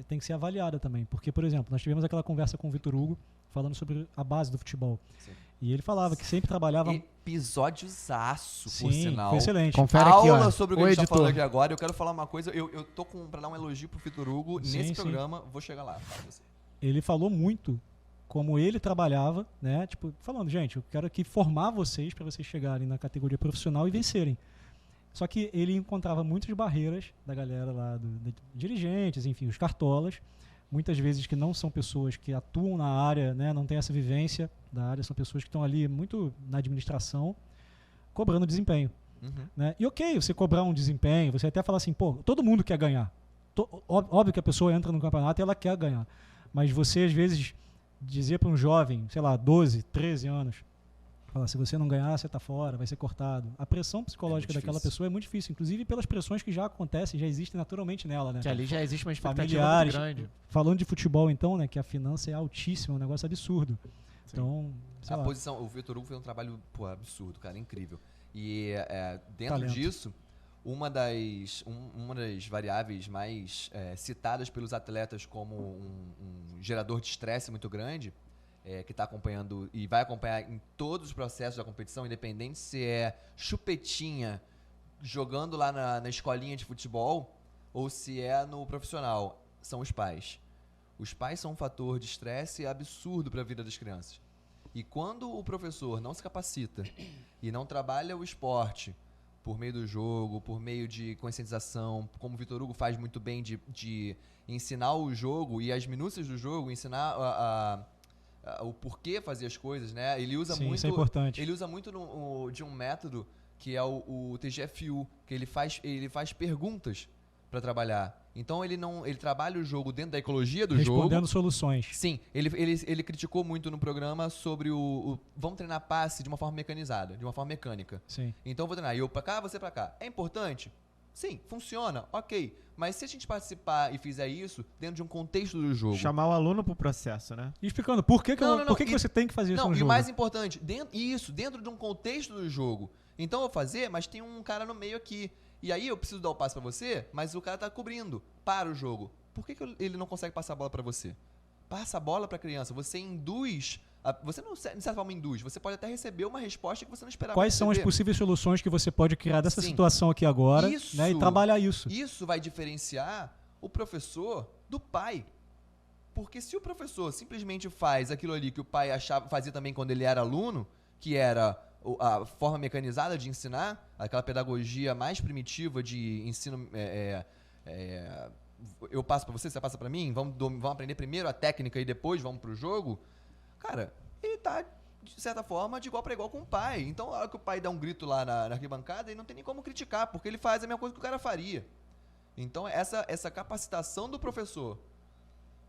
tem que ser avaliada também. Porque, por exemplo, nós tivemos aquela conversa com o Vitor Hugo, falando sobre a base do futebol. Sim. E ele falava que sempre trabalhava... Episódiozaço, Sim, por sinal. foi excelente. Confere aqui, Aula ó. sobre o que Ô, a gente tá editor. falando aqui agora. Eu quero falar uma coisa. Eu tô pra dar um elogio pro Vitor Hugo Sim, nesse sim. programa. Vou chegar lá. Fala você. Ele falou muito como ele trabalhava, né? Tipo, falando, gente, eu quero aqui formar vocês para vocês chegarem na categoria profissional e vencerem. Só que ele encontrava muitas barreiras da galera lá, dirigentes, enfim, os cartolas, muitas vezes que não são pessoas que atuam na área, né? Não tem essa vivência da área, são pessoas que estão ali muito na administração, cobrando desempenho. Né? E ok, você cobrar um desempenho, você até fala assim, pô, todo mundo quer ganhar. Óbvio que a pessoa entra no campeonato e ela quer ganhar. Mas você, às vezes, dizer para um jovem, sei lá, 12, 13 anos, falar, se você não ganhar, você está fora, vai ser cortado. A pressão psicológica daquela pessoa é muito difícil, inclusive pelas pressões que já acontecem, já existem naturalmente nela, né? Que ali já existe uma expectativa Familiares. muito grande. Falando de futebol, então, né, que a finança é altíssima, é um negócio absurdo. Então, sei A lá. posição, o Vitor Hugo fez um trabalho absurdo, cara, incrível. E dentro Talento. disso, uma das variáveis mais citadas pelos atletas como um gerador de estresse muito grande, que está acompanhando e vai acompanhar em todos os processos da competição, independente se é chupetinha jogando lá na escolinha de futebol ou se é no profissional, são os pais. Os pais são um fator de estresse absurdo para a vida das crianças. E quando o professor não se capacita e não trabalha o esporte por meio do jogo, por meio de conscientização, como o Vitor Hugo faz muito bem de ensinar o jogo e as minúcias do jogo, ensinar o porquê fazer as coisas, né? Ele usa Sim, muito, isso é importante. Ele usa muito de um método que é o TGFU, que ele faz perguntas para trabalhar. Então ele trabalha o jogo dentro da ecologia do jogo. Respondendo soluções. Sim, ele criticou muito no programa sobre vamos treinar passe de uma forma mecanizada, de uma forma mecânica. Sim. Então eu vou treinar eu pra cá, você pra cá. É importante? Sim, funciona, ok. Mas se a gente participar e fizer isso dentro de um contexto do jogo... Chamar o aluno pro processo, né? E explicando por que, Não, que você tem que fazer isso Não, no e o jogo. mais importante, dentro de um contexto do jogo. Então eu vou fazer, mas tem um cara no meio aqui. E aí eu preciso dar o passe pra você, mas o cara tá cobrindo. Para o jogo. Por que ele não consegue passar a bola pra você? Passa a bola pra criança. Você induz... Você não, de certa forma, induz. Você pode até receber uma resposta que você não esperava Quais são as receber. possíveis soluções que você pode criar dessa Sim. situação aqui agora, Isso. né, e trabalhar isso. Isso vai diferenciar o professor do pai. Porque se o professor simplesmente faz aquilo ali que o pai fazia também quando ele era aluno, que era a forma mecanizada de ensinar, aquela pedagogia mais primitiva de ensino... eu passo pra você, você passa pra mim, vamos aprender primeiro a técnica e depois vamos pro jogo. Cara, ele tá, de certa forma, de igual para igual com o pai. Então, a hora que o pai dá um grito lá na arquibancada, ele não tem nem como criticar, porque ele faz a mesma coisa que o cara faria. Então, essa capacitação do professor,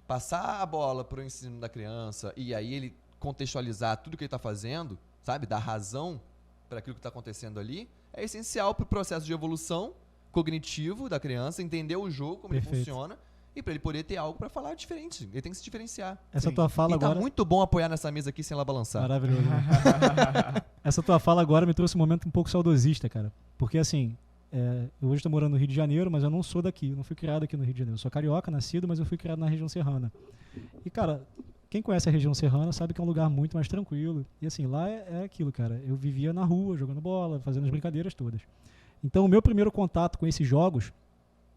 passar a bola pro ensino da criança e aí ele contextualizar tudo que ele tá fazendo, sabe, dar razão para aquilo que tá acontecendo ali, é essencial pro processo de evolução, cognitivo da criança, entender o jogo, como ele Perfeito. funciona, e pra ele poder ter algo pra falar diferente. Ele tem que se diferenciar. Essa tua fala E tá agora... muito bom apoiar nessa mesa aqui sem ela balançar. Maravilhoso. Né? Essa tua fala agora me trouxe um momento um pouco saudosista, cara. Porque assim, eu hoje estou morando no Rio de Janeiro, mas eu não sou daqui. Eu não fui criado aqui no Rio de Janeiro. Eu sou carioca, nascido, mas eu fui criado na região serrana. E, cara, quem conhece a região serrana sabe que é um lugar muito mais tranquilo. E assim, lá é aquilo, cara. Eu vivia na rua, jogando bola, fazendo as brincadeiras todas. Então, o meu primeiro contato com esses jogos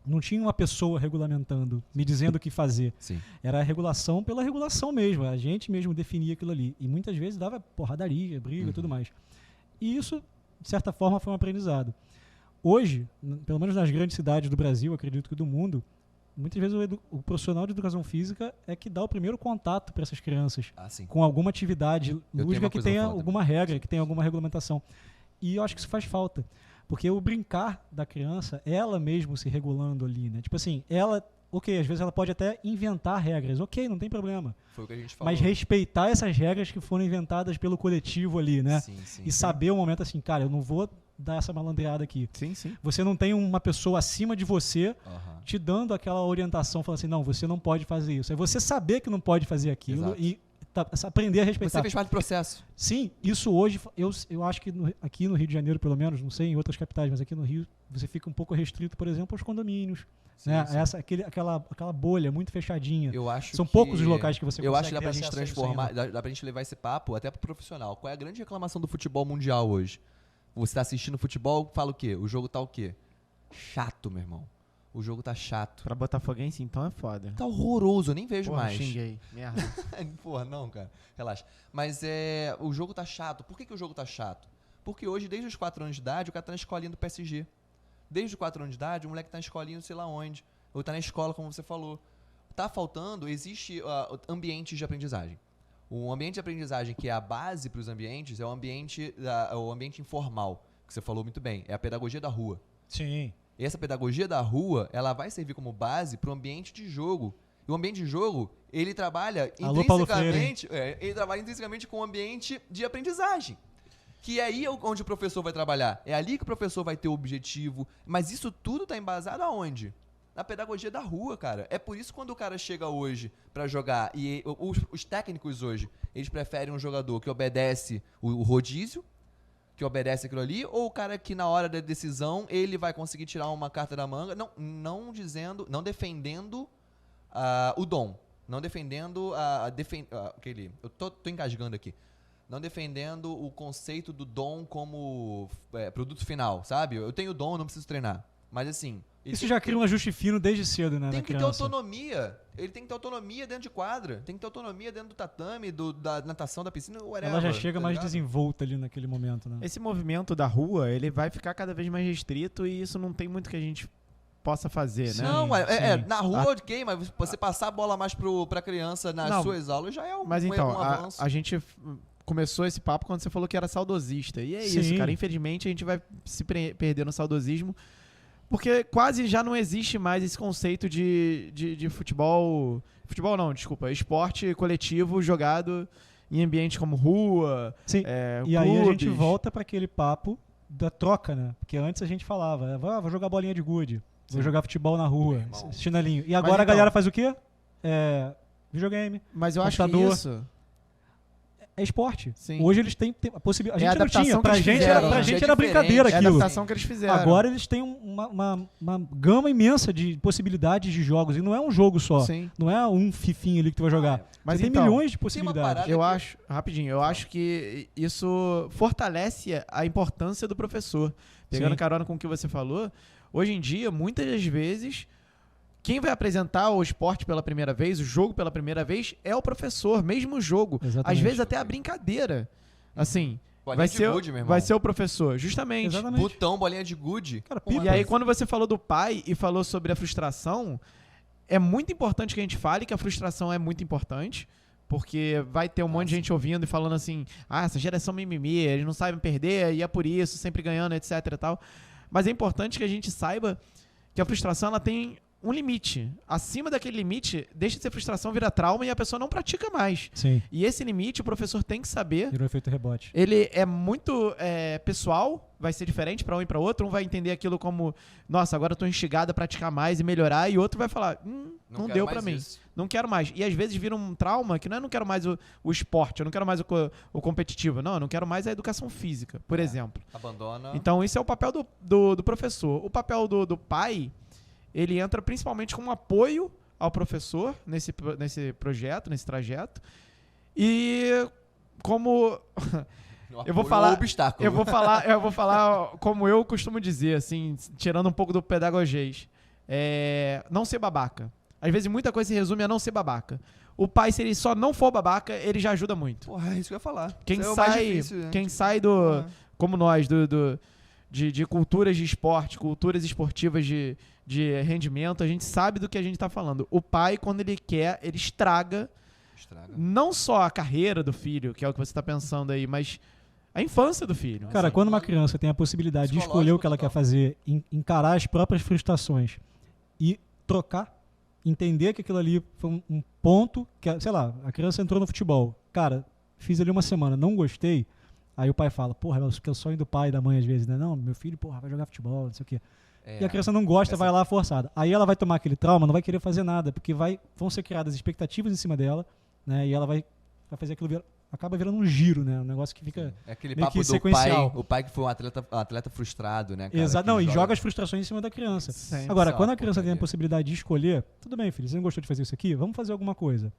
não tinha uma pessoa regulamentando, me dizendo o que fazer. Sim. Era a regulação pela regulação mesmo. A gente mesmo definia aquilo ali. E muitas vezes dava porradaria, briga e tudo mais. E isso, de certa forma, foi um aprendizado. Hoje, pelo menos nas grandes cidades do Brasil, acredito que do mundo, muitas vezes o profissional de educação física é que dá o primeiro contato para essas crianças Sim. com alguma atividade tenho lúdica uma que coisa tenha foda. alguma regra, que tenha alguma regulamentação. E eu acho que isso faz falta. Porque o brincar da criança, ela mesmo se regulando ali, né? Tipo assim, ela, ok, às vezes ela pode até inventar regras, ok, não tem problema. Foi o que a gente falou. Mas respeitar essas regras que foram inventadas pelo coletivo ali, né? Sim, sim, E sim. saber o momento assim, cara, eu não vou dar essa malandreada aqui. Sim, sim. Você não tem uma pessoa acima de você Aham. te dando aquela orientação, falando assim, não, você não pode fazer isso. É você saber que não pode fazer aquilo Exato. e aprender a respeitar. Você fez parte do processo. Sim, isso hoje, eu acho que aqui no Rio de Janeiro, pelo menos, não sei em outras capitais, mas aqui no Rio, você fica um pouco restrito, por exemplo, aos condomínios. Sim, Né? sim. Aquela bolha muito fechadinha. Eu acho São que- poucos os locais que você Eu acho que consegue dá pra ter gente acesso a isso transformar, ainda. dá pra gente levar esse papo até pro profissional. Qual é a grande reclamação do futebol mundial hoje? Você tá assistindo futebol, fala o quê? O jogo tá o quê? Chato, meu irmão. O jogo tá chato. Pra Botafoguense, então, é foda. Tá horroroso, eu nem vejo Porra, mais. xinguei. Merda. Porra, não, cara. Relaxa. Mas o jogo tá chato. Por que o jogo tá chato? Porque hoje, desde os 4 anos de idade, o cara tá na escolinha do PSG. Desde os 4 anos de idade, o moleque tá na escolinha não sei lá onde. Ou tá na escola, como você falou. Tá faltando, existe ambientes de aprendizagem. O ambiente de aprendizagem que é a base para os ambientes é o ambiente informal, que você falou muito bem. É a pedagogia da rua. Sim. E essa pedagogia da rua, ela vai servir como base para o ambiente de jogo. E o ambiente de jogo, ele trabalha Alô, Paulo Freire, hein? ele trabalha intrinsecamente com o ambiente de aprendizagem. Que é aí onde o professor vai trabalhar. É ali que o professor vai ter o objetivo. Mas isso tudo está embasado aonde? Na pedagogia da rua, cara. É por isso que quando o cara chega hoje pra jogar, e os técnicos hoje, eles preferem um jogador que obedece o rodízio, que obedece aquilo ali, ou o cara que na hora da decisão ele vai conseguir tirar uma carta da manga, não defendendo o dom, não defendendo eu tô engasgando aqui, não defendendo o conceito do dom como produto final, sabe? Eu tenho dom, eu não preciso treinar, mas assim... Isso já cria um ajuste fino desde cedo, né, Tem na que ter criança. autonomia. Ele tem que ter autonomia dentro de quadra. Tem que ter autonomia dentro do tatame, da natação, da piscina, whatever. Ela já chega tá mais ligado? desenvolta ali naquele momento, né? Esse movimento da rua, ele vai ficar cada vez mais restrito e isso não tem muito que a gente possa fazer, né? Não, sim. na rua, ok, mas você passar a bola mais pra criança nas Não, suas aulas já é um, Mas então, um avanço. a gente começou esse papo quando você falou que era saudosista. E é isso, Sim. cara. Infelizmente, a gente vai se perder no saudosismo. Porque quase já não existe mais esse conceito de futebol... Futebol não, desculpa. Esporte coletivo jogado em ambientes como rua, Sim. E aí a gente clubes. volta para aquele papo da troca, né? Porque antes a gente falava, vou jogar bolinha de gude, vou jogar futebol na rua, Meu irmão. chinelinho. E agora a então- galera faz o quê? Videogame. Mas eu acho que computador. isso... É esporte. Sim. Hoje eles têm a possibilidade. É A a gente não adaptação tinha. que Pra eles gente, fizeram, pra né? gente É era diferente. brincadeira É a aquilo. adaptação que eles fizeram. Agora eles têm uma gama imensa de possibilidades de jogos. E não é um jogo só. Sim. Não é um fifinho ali que tu vai jogar. Mas Você tem então, milhões de uma possibilidades. parada- Eu que- acho, rapidinho, eu acho que isso fortalece a importância do professor. Pegando Sim. carona com o que você falou, hoje em dia, muitas das vezes, quem vai apresentar o esporte pela primeira vez, o jogo pela primeira vez, é o professor, mesmo o jogo. Exatamente. Às vezes até a brincadeira. Assim, Bolinha vai de ser, gude, meu irmão. vai ser o professor, justamente. Exatamente. Botão, bolinha de gude. Cara, Uma E aí, quando você falou do pai e falou sobre a frustração, é muito importante que a gente fale que a frustração é muito importante, porque vai ter um monte de gente ouvindo e falando assim, essa geração mimimi, eles não sabem perder e é por isso, sempre ganhando, etc e tal. Mas é importante que a gente saiba que a frustração ela tem um limite. Acima daquele limite, deixa de ser frustração, vira trauma e a pessoa não pratica mais. Sim, E esse limite o professor tem que saber. virou efeito rebote. Ele é muito pessoal, vai ser diferente para um e para outro. Um vai entender aquilo como, nossa, agora eu tô instigado a praticar mais e melhorar. E outro vai falar, não quero deu mais para mim. isso. Não quero mais. E às vezes vira um trauma que não é não quero mais o esporte, eu não quero mais o competitivo. Não, eu não quero mais a educação física, por exemplo. Abandona. Então, esse é o papel do professor. O papel do pai, ele entra principalmente como apoio ao professor nesse projeto, nesse trajeto. E como... eu vou falar- O obstáculo. eu vou falar como eu costumo dizer, assim, tirando um pouco do pedagogês. Não ser babaca. Às vezes muita coisa se resume a não ser babaca. O pai, se ele só não for babaca, ele já ajuda muito. Porra, é isso que eu ia falar. Quem Isso é o mais sai, difícil, né? quem sai como nós, de culturas de esporte, culturas esportivas de rendimento, a gente sabe do que a gente tá falando. O pai, quando ele quer, ele estraga Estraga. não só a carreira do filho, que é o que você tá pensando aí, mas a infância do filho. Cara, Assim, quando uma criança tem a possibilidade de escolher o que ela quer fazer, encarar as próprias frustrações e trocar, entender que aquilo ali foi um ponto, que, sei lá, a criança entrou no futebol. Cara, fiz ali uma semana, não gostei. Aí o pai fala, porra, que é o sonho do pai e da mãe às vezes, né? Não, meu filho, porra, vai jogar futebol, não sei o quê. E a criança não gosta, vai lá forçada. Aí ela vai tomar aquele trauma, não vai querer fazer nada, porque vão ser criadas expectativas em cima dela, né? E ela vai fazer aquilo acaba virando um giro, né? Um negócio que fica É aquele meio papo que do sequencial. pai, o pai que foi um atleta frustrado, né, cara? Exato, que não, e joga as frustrações em cima da criança. Sempre. Agora, Isso é quando uma a criança tem a porcaria. possibilidade de escolher, tudo bem, filho, você não gostou de fazer isso aqui? Vamos fazer alguma coisa.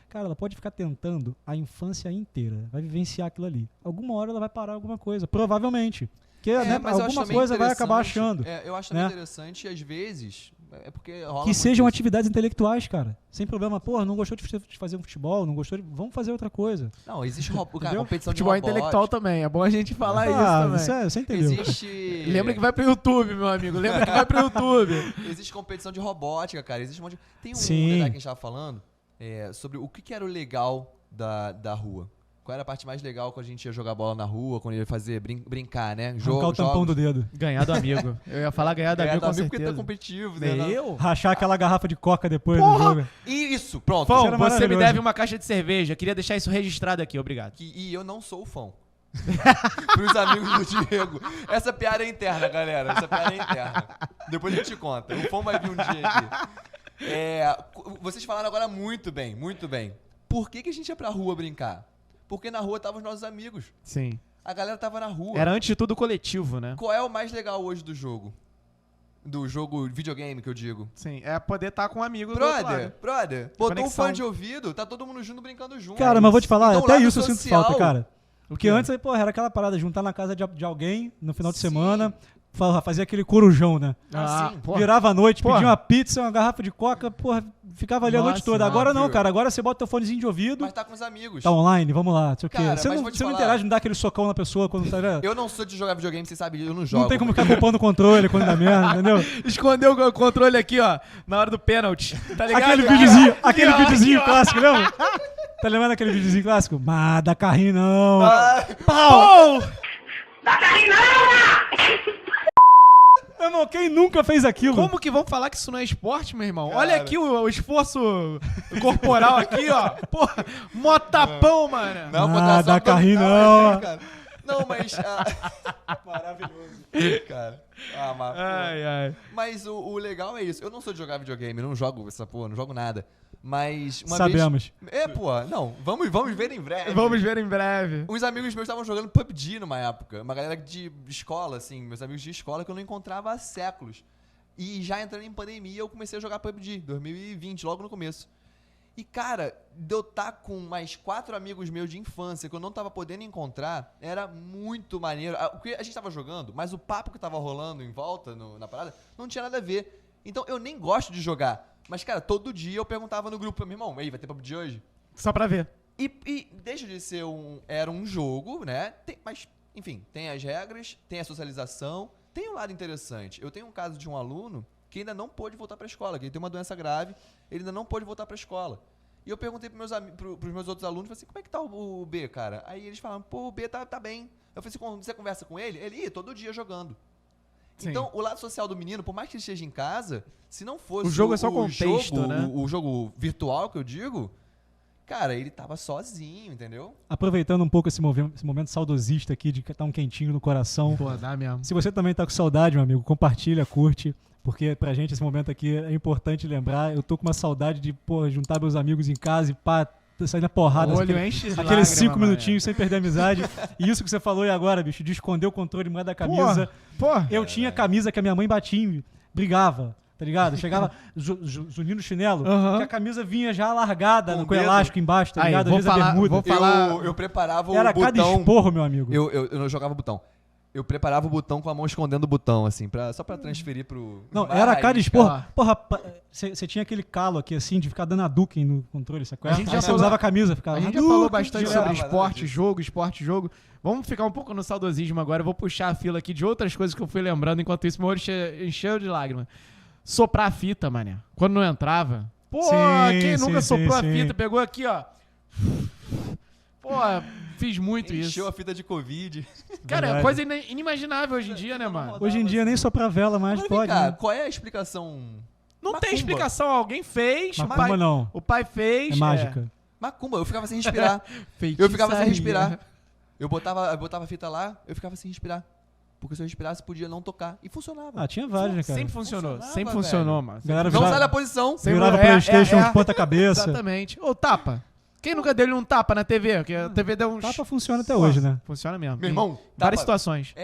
Cara, ela pode ficar tentando a infância inteira, vai vivenciar aquilo ali. Alguma hora ela vai parar alguma coisa, provavelmente. Porque né, mas eu acho alguma também coisa vai acabar interessante- achando. eu acho também né? interessante, e às vezes, é porque rola Que muito sejam isso. atividades intelectuais, cara. Sem problema. Porra, não gostou de fazer um futebol, não gostou de... Vamos fazer outra coisa. Não, existe cara, Entendeu? competição futebol de robótica. intelectual também, é bom a gente falar isso também. Você entendeu. Existe... Lembra que vai pro YouTube, meu amigo. Lembra que vai pro YouTube. Existe competição de robótica, cara. Existe um monte de... Tem um Sim. detalhe que a gente tava falando sobre o que era o legal da rua. Qual era a parte mais legal quando a gente ia jogar bola na rua, quando ia fazer brincar, né? Arrancar o tampão do dedo. Ganhar do amigo. Eu ia falar ganhar do amigo com porque tá certeza. competitivo, né? Eu? Rachar aquela garrafa de coca depois do Porra! jogo. E isso, pronto. Fão, era você me maravilhoso. deve uma caixa de cerveja. Queria deixar isso registrado aqui, obrigado. E eu não sou fã. Pros amigos do Diego. Essa piada é interna, galera. Essa piada é interna. Depois a gente conta. O fã vai vir um dia aqui. Vocês falaram agora muito bem, muito bem. Por que a gente ia pra rua brincar? Porque na rua estavam os nossos amigos. Sim. A galera tava na rua. Era antes de tudo coletivo, né? Qual é o mais legal hoje do jogo? Do jogo videogame que eu digo. Sim, é poder estar com um amigo do outro lado. Brother, botou um Conexão. fone de ouvido, tá todo mundo junto brincando junto. Cara, mas vou te falar, Então, o até lado isso eu sinto social- falta, cara. Porque quê? antes, porra, era aquela parada, juntar na casa de alguém no final de Sim. semana, fazer aquele corujão, né? Ah, sim. porra. Virava a noite, Porra. pedia uma pizza, uma garrafa de coca, porra, ficava ali a Nossa, noite toda. Agora não, óbvio. cara, agora você bota teu fonezinho de ouvido, Mas tá com os amigos. tá online, vamos lá, não sei o quê. Cara, Você mas não, vou te você não falar. interage, não dá aquele socão na pessoa quando tá... Eu não sou de jogar videogame, você sabe, eu não jogo. Não tem como ficar culpando o controle quando dá merda, entendeu? Escondeu o controle aqui, ó, na hora do pênalti. Tá ligado? Aquele videozinho clássico, lembra? Tá lembrando aquele videozinho clássico? Mas dá carrinho não. Pau! Meu irmão, quem nunca fez aquilo? Como que vão falar que isso não é esporte, meu irmão? Cara. Olha aqui o esforço corporal aqui, ó. Porra, mó tapão, mano. Não, Ah, contra dá só carrinho quando- não. cara. Não, mas... Maravilhoso. Cara. Mas... Ai, ai. Mas o legal é isso. Eu não sou de jogar videogame, eu não jogo essa porra, não jogo nada. Mas uma Sabemos. vez... não. Vamos ver em breve. Vamos ver em breve. Uns amigos meus estavam jogando PUBG numa época. Uma galera de escola, assim, meus amigos de escola que eu não encontrava há séculos. E já entrando em pandemia, eu comecei a jogar PUBG, 2020, logo no começo. E, cara, de eu estar com mais 4 amigos meus de infância que eu não tava podendo encontrar, era muito maneiro. O que a gente tava jogando, mas o papo que tava rolando em volta na parada, não tinha nada a ver. Então, eu nem gosto de jogar. Mas, cara, todo dia eu perguntava no grupo, meu irmão, aí, vai ter PUBG hoje? Só pra ver. E deixa de ser era um jogo, né? Mas, enfim, tem as regras, tem a socialização, tem um lado interessante. Eu tenho um caso de um aluno que ainda não pôde voltar pra escola, que ele tem uma doença grave, ele ainda não pôde voltar pra escola. E eu perguntei pros meus outros alunos, falei assim, como é que tá o B, cara? Aí eles falaram, pô, o B tá bem. Eu falei assim, você conversa com ele? Ele, todo dia jogando. Sim. Então, o lado social do menino, por mais que ele esteja em casa, se não fosse O jogo é só contexto, jogo, né? o jogo virtual que eu digo, cara, ele tava sozinho, entendeu? Aproveitando um pouco esse momento saudosista aqui, de estar um quentinho no coração. Pô, dá mesmo. Se você também tá com saudade, meu amigo, compartilha, curte, porque pra gente esse momento aqui é importante lembrar. Eu tô com uma saudade de, pô, juntar meus amigos em casa e pá, sair na porrada. O olho enche de Aqueles lágrima, 5 mané. minutinhos sem perder a amizade. E isso que você falou aí agora, bicho, de esconder o controle mais da camisa. Pô, Eu tinha camisa que a minha mãe batia em mim, brigava, tá ligado? Chegava zunindo chinelo, Aham. que a camisa vinha já largada, Com com o dedo. elástico embaixo, tá Aí, ligado? Às vou vezes falar- a bermuda. vou falar- Eu preparava Era o botão... cada esporro, meu amigo. Eu não jogava botão. Eu preparava o botão com a mão escondendo o botão, assim, só pra transferir pro... Não, mais era cada raiz, esporro. cara. Porra, você tinha aquele calo aqui, assim, de ficar dando a Duken no controle, sacou? A gente Aí já você falou- usava a camisa, ficava... A gente já Hadouken, falou bastante direto. sobre nada esporte, disso. jogo. Vamos ficar um pouco no saudosismo agora. Eu vou puxar a fila aqui de outras coisas que eu fui lembrando. Enquanto isso, meu olho encheu de lágrimas. Soprar a fita, mané. Quando não entrava. Pô, Sim, quem sim, nunca sim, soprou a sim. fita? Pegou aqui, ó. Pô, fiz muito Encheu isso. a fita de Covid. Cara, é Verdade. coisa inimaginável hoje em dia, né, mano? Hoje em dia nem soprar vela mais Mas vem pode, cá, né? qual é a explicação? Não tem Macumba. explicação. Alguém fez, o Macumba pai, não, o pai fez. é mágica. Macumba, eu ficava sem respirar. Feitiçaria. Eu ficava sem respirar. Eu botava a fita lá, eu ficava sem respirar. Porque se eu respirasse, podia não tocar. E funcionava. Ah, tinha vários, né, cara? Sempre funcionou. Funcionava, Sempre velho. funcionou, mano. Galera Não virava- sai da posição. Sempre- Virava é, Playstation é. de ponta-cabeça. Exatamente. Ou tapa. Quem nunca deu um tapa na TV? Porque a TV deu uns... Tapa funciona até hoje, né? Funciona mesmo. Meu irmão, Várias tapa- situações.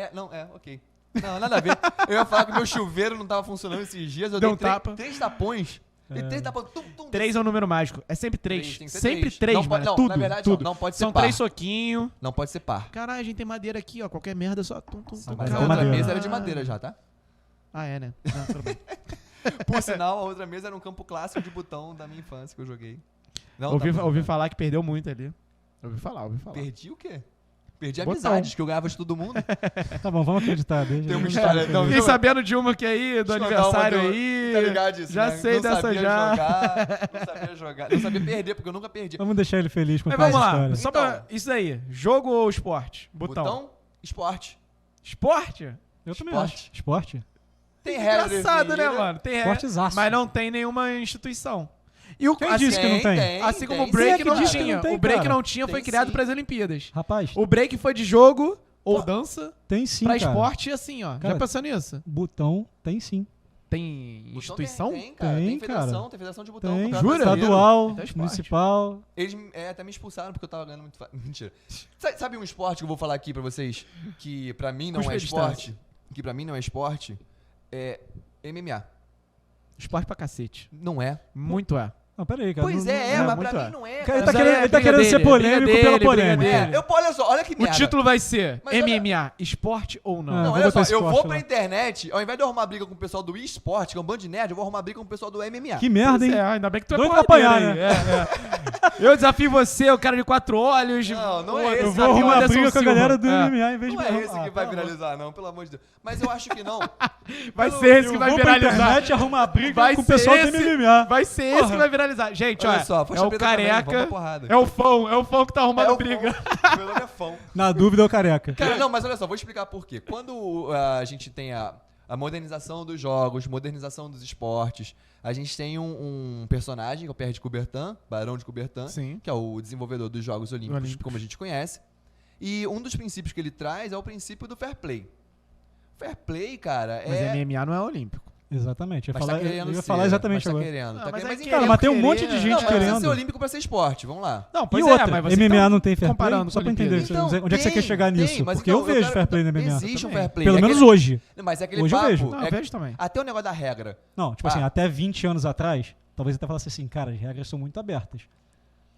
Ok. Não, nada a ver. Eu ia falar que meu chuveiro não tava funcionando esses dias. Eu Deu dei um tapa. três tapões. Dei três tapões. Tum, tum, 3 é um número mágico. É sempre 3. Tem que ser Sempre três. 3, Não mano. pode- não, tudo, na verdade, tudo. não pode ser São par. 3 soquinhos. Não pode ser par. Caralho, a gente tem madeira aqui, ó. Qualquer merda, só... Tum, tum, tum. Mas Mas é a de outra madeira. mesa era de madeira já, tá? Ah, é, né? Não, tudo bem. Por sinal, a outra mesa era um campo clássico de botão da minha infância que eu joguei. Não, ouvi, tá bom. ouvi falar que perdeu muito ali. Ouvi falar. Perdi o quê? Perdi Botão. amizades, que eu ganhava de todo mundo. Tá bom, vamos acreditar. Deixa, Tem uma deixa história- eu não, Fiquei sabendo de uma que aí, do Deixa eu contar aniversário uma aí. Tá ligado disso, Já né? sei não dessa sabia já. Jogar, não sabia jogar. Não sabia perder, porque eu nunca perdi. Vamos deixar ele feliz com Mas essa vamos lá. história. Só Então. pra... Isso aí. Jogo ou esporte? Botão. Esporte. Esporte? Eu também Esporte. acho. Esporte? Tem regra Engraçado, né, definida. mano? Tem regra. Esportezaço. Mas não tem nenhuma instituição. E o, Quem assim, disse que não tem? assim como o tem. break Quem é que não disse que tinha. não tem, O break cara? não tinha, foi Tem criado sim. para as Olimpíadas. Rapaz, O break foi de jogo ou dança tem sim, pra cara. esporte assim, ó. Já Cara, pensou nisso? Botão tem sim. Tem Botão instituição? Tem, cara. Tem, Tem federação, cara. tem federação de botão. Tem. campeonato Jura? brasileiro. Estadual, Então é esporte. municipal. Eles até me expulsaram porque eu tava ganhando muito. Mentira. Sabe um esporte que eu vou falar aqui pra vocês? Que pra mim não Custa é a esporte? Que pra mim não é esporte? É MMA. Esporte pra cacete. Não é. Muito é. Não, peraí, cara. Pois não- é, não- mas muito pra é. mim não é. Cara, Cara, ele tá Mas querendo, é ele tá briga querendo ser dele, polêmico briga pela dele, briga polêmica. dele. olha que O merda. título vai ser Mas olha- MMA, esporte ou não? Ah, Não, vou olha botar só, eu esporte vou lá. pra internet, ao invés de eu arrumar briga com o pessoal do esporte, que é um bando de nerd, eu vou arrumar briga com o pessoal do MMA. Que merda, Pois hein? é, ainda bem que tu é Doido pra porradeiro apanhar, aí. né? Eu desafio você, o cara de 4 olhos. Não é Pô, esse. Eu Esse vou aqui, arrumar Anderson briga com a Silva. galera do É. MMA em vez Não de... é esse Ah, que vai tá bom. viralizar, não, pelo amor de Deus. Mas eu acho que não. Vai ser esse que Eu vai vou pra viralizar. internet arrumar briga Vai com o ser pessoal esse- do MMA. Vai ser esse que vai viralizar. Gente, Olha olha, só, faixa é o preta também, vamos careca, pra porrada. é o fão que tá arrumando É o briga. fão. Meu nome é fão. Na dúvida, é o careca. Cara, não, mas olha só, vou explicar por quê. Quando a gente tem a modernização dos jogos, modernização dos esportes, a gente tem um personagem, que é o Pierre de Coubertin, Barão de Coubertin, Sim. que é o desenvolvedor dos Jogos Olímpicos, como a gente conhece. E um dos princípios que ele traz é o princípio do fair play. Fair play, cara, Mas é... MMA não é olímpico. Exatamente. Eu Mas tá querendo ia ser, falar exatamente mas tá agora. querendo, Não, tá mas querendo, é mas que- Cara, mas tem um querer- monte de Não, gente não, mas precisa querendo. ser olímpico pra ser esporte, vamos lá. Não, E pois outra, é, mas você MMA tá não tem fair play? comparando Só com pra entender. Olimpíadas. Onde é que você quer chegar nisso? mas Porque então, eu vejo quero- fair play no MMA. Existe um também. fair play. Pelo É menos aquele- hoje. Mas é aquele Hoje eu papo... vejo. Não, eu é- vejo também. Até o negócio da regra. Não, tipo Ah. assim, até 20 anos atrás, talvez até falasse assim, cara, as regras são muito abertas.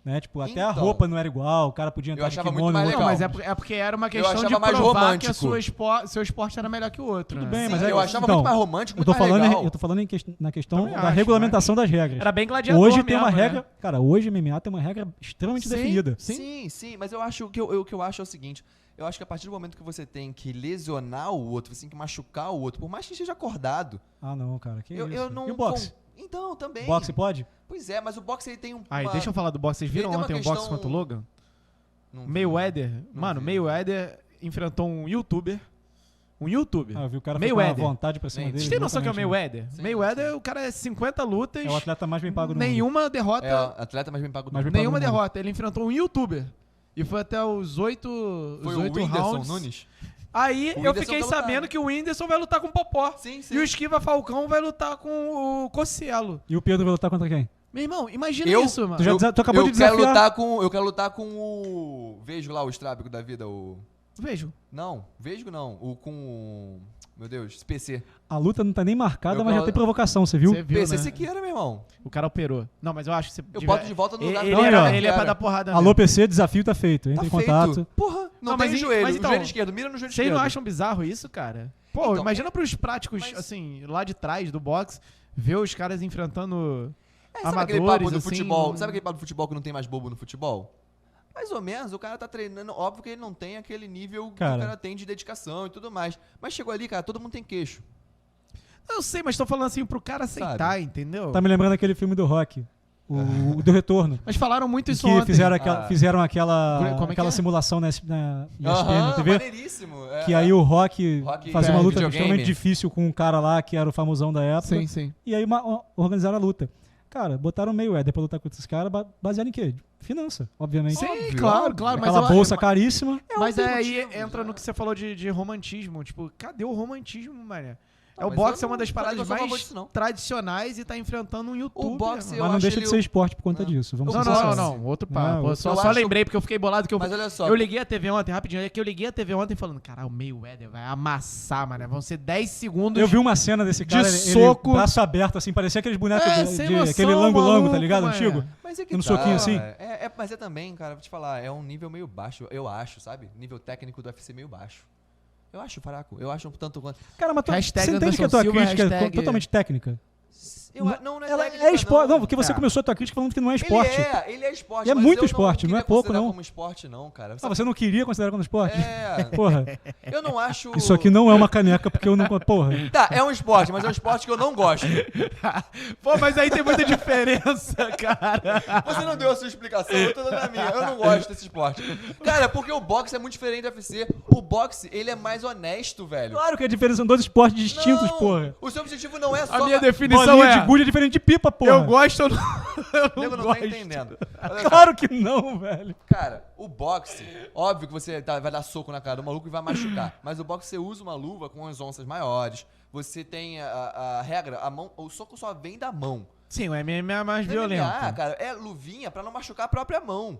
Né? Tipo, até a Então. roupa não era igual, o cara podia entrar de achava kimono. muito mais o Não, outro- legal. mas é porque era uma questão de achava mais provar romântico. que seu esporte era melhor que o outro. Tudo né? bem, Sim, mas é- eu achava então, muito mais romântico, Eu muito tô mais falando, legal. eu tô falando na questão Também da acho, regulamentação das regras. Era bem gladiador Hoje tem uma mesmo, né? regra, cara, hoje MMA tem uma regra extremamente Sim. definida. Sim, mas eu acho que o que eu acho é o seguinte. Eu acho que a partir do momento que você tem que lesionar o outro, você tem que machucar o outro, por mais que esteja acordado. Ah, não, cara, que Eu isso. não. E o boxe? Então, também. Boxe pode? Pois é, mas o boxe ele tem um. Aí, uma- deixa eu falar do boxe. Vocês viram Ele tem uma ontem o boxe questão- contra o Logan? Não vi. Mayweather. Não Mano, vi. Mayweather enfrentou um youtuber Um youtuber. Eu vi o cara foi com Mayweather. uma vontade pra cima Sim. dele. Vocês têm noção que é o loucamente, né? Mayweather? Sim, Mayweather, o cara é 50 lutas, É o atleta mais bem pago do mundo. nenhuma derrota. É o atleta mais bem pago do Mais mundo. bem Nenhuma pago do mundo. derrota. Ele enfrentou um youtuber. E foi até os 8 Foi o Whindersson rounds. Nunes? Aí O eu Whindersson fiquei vai lutar, sabendo né? que o Whindersson vai lutar com o Popó. Sim, sim. E o Esquiva Falcão vai lutar com o Cossielo. E o Pedro vai lutar contra quem? Meu irmão, imagina Eu? isso, mano. Tu acabou de quero desafiar. eu quero lutar com o... Vejo lá, o estrábico da vida, o... Vejo. Não, Vesgo não. O com o... Meu Deus, PC. A luta não tá nem marcada, Eu mas já falo- tem provocação, você viu? Você viu, PC né? Siqueira, meu irmão. O cara operou. Não, mas eu acho que você... Eu boto de volta no lugar Ele, Não, era- ó. ele é pra dar porrada Alô, mesmo. PC, desafio tá feito. Entre Tá em feito. contato. Porra, não, Não, tem mas joelho. mas então, o joelho esquerdo, mira no joelho Vocês esquerdo. não acham bizarro isso, cara? Pô, Então, imagina pros práticos, mas- assim, lá de trás do boxe, ver os caras enfrentando Sabe aquele papo amadores, do assim... futebol? Sabe aquele papo do futebol que não tem mais bobo no futebol? Mais ou menos, o cara tá treinando. Óbvio que ele não tem aquele nível que Cara. o cara tem de dedicação e tudo mais. Mas chegou ali, cara, todo mundo tem queixo. Eu sei, mas tô falando assim pro cara aceitar, Sabe? entendeu? Tá me lembrando aquele filme do Rock. O do Retorno. Mas falaram muito isso Que ontem. fizeram aquela, Ah. fizeram Como é que aquela é? simulação na ESPN, na Aham, TV. maneiríssimo. É, Que aí o Rock Rock fazia uma é, luta videogame. extremamente difícil com um cara lá que era o famosão da época. Sim, sim. E aí organizaram a luta. Cara, botaram o Mayweather pra lutar contra esses caras, baseado em quê? Finança, obviamente. Sim, Óbvio, claro, óbvio. claro. Mas, Aquela eu- bolsa caríssima. mas tem aí motivos, entra né? no que você falou de romantismo. Tipo, cadê o romantismo, mané? Não, O mas boxe eu é uma não das falei que paradas eu sou a favor mais disso, não. tradicionais e tá enfrentando um youtuber. boxe, mano. eu Mas não acho deixa de ele ser esporte por conta Ah. disso. Vamos Não, ser não, sinceros. não. Outro papo. Não, Eu só eu acho- lembrei porque eu fiquei bolado que eu... Mas olha só. Eu liguei a TV ontem, rapidinho. É que eu liguei a TV ontem falando, caralho, o Mayweather vai amassar, mano. Vão ser 10 segundos. Eu vi uma cena desse cara, ele soco. braço aberto, assim, parecia aqueles bonecos sem noção, aquele lango-lango, tá maluco, ligado? mané. Antigo. Mas é que Um tá, soquinho assim? Mas é também, cara, vou te falar, é um nível meio baixo, eu acho, sabe? Nível técnico do UFC meio baixo. Eu acho, fraco. Eu acho um tanto quanto. Cara, mas Hashtag você entende que a tua Anderson Silva, crítica é hashtag- totalmente técnica? Não é Ela técnica, é esporte. Não, porque você Tá. começou a tua crítica falando que não é esporte. Ele é esporte. E é mas muito eu esporte, não é queria pouco, considerar não. como esporte, não, cara. Ah, você não queria considerar como esporte? É, Porra, eu não acho. isso aqui não é uma caneca, porque eu não... Porra. Tá, é um esporte, mas é um esporte que eu não gosto. Pô, mas aí tem muita diferença, cara. Você não deu a sua explicação, eu tô dando a minha. Eu não gosto desse esporte. Cara, porque o boxe é muito diferente do UFC. O boxe, ele é mais honesto, velho. Claro que a diferença são dois esportes distintos, Não, porra. O seu objetivo não é só. A minha definição Bolinha é... de gude é diferente de pipa, porra. Eu gosto ou não, eu O nego não não tá gosto. entendendo. Olha só. Claro que não, velho. Cara, o boxe, óbvio que você vai dar soco na cara do maluco e vai machucar. Mas o boxe você usa uma luva com as onças maiores. Você tem a regra, a mão, o soco só vem da mão. Sim, o MMA é mais No violento. MMA, cara, é luvinha pra não machucar a própria mão.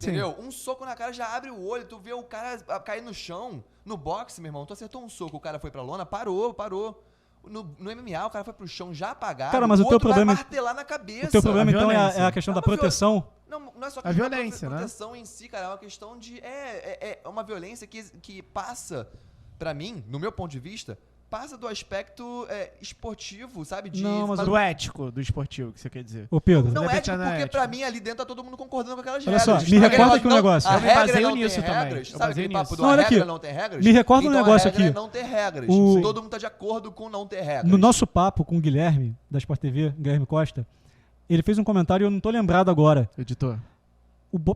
Entendeu? Um soco na cara já abre o olho, tu vê o cara cair no chão. No boxe, meu irmão, tu acertou um soco, o cara foi pra lona, parou. No MMA, o cara foi pro chão já apagado. Cara, mas o teu outro problema- vai martelar na cabeça. O teu problema, A então, violência. é a questão É da uma proteção. Não é só A questão violência, da né? proteção em si, cara. É uma questão de... É uma violência que passa, pra mim, no meu ponto de vista, passa do aspecto esportivo, sabe? Não, mas Do ético, do esportivo, que você quer dizer. Ô, Pedro, Não Deve é estar tipo, na porque ética. pra mim ali dentro tá todo mundo concordando com aquelas Olha regras. só, me Aquele recorda aqui um não- negócio. A Eu me regra baseio não nisso tem também. regras. Eu Sabe baseio aquele papo nisso. do Não, a olha regra aqui. não tem regras? Me recorda um Então, negócio a regra aqui. é não ter regras. O- Todo mundo tá de acordo com não ter regras. no nosso papo com o Guilherme, da Sport TV, Guilherme Costa, ele fez um comentário e eu não tô lembrado agora. Editor.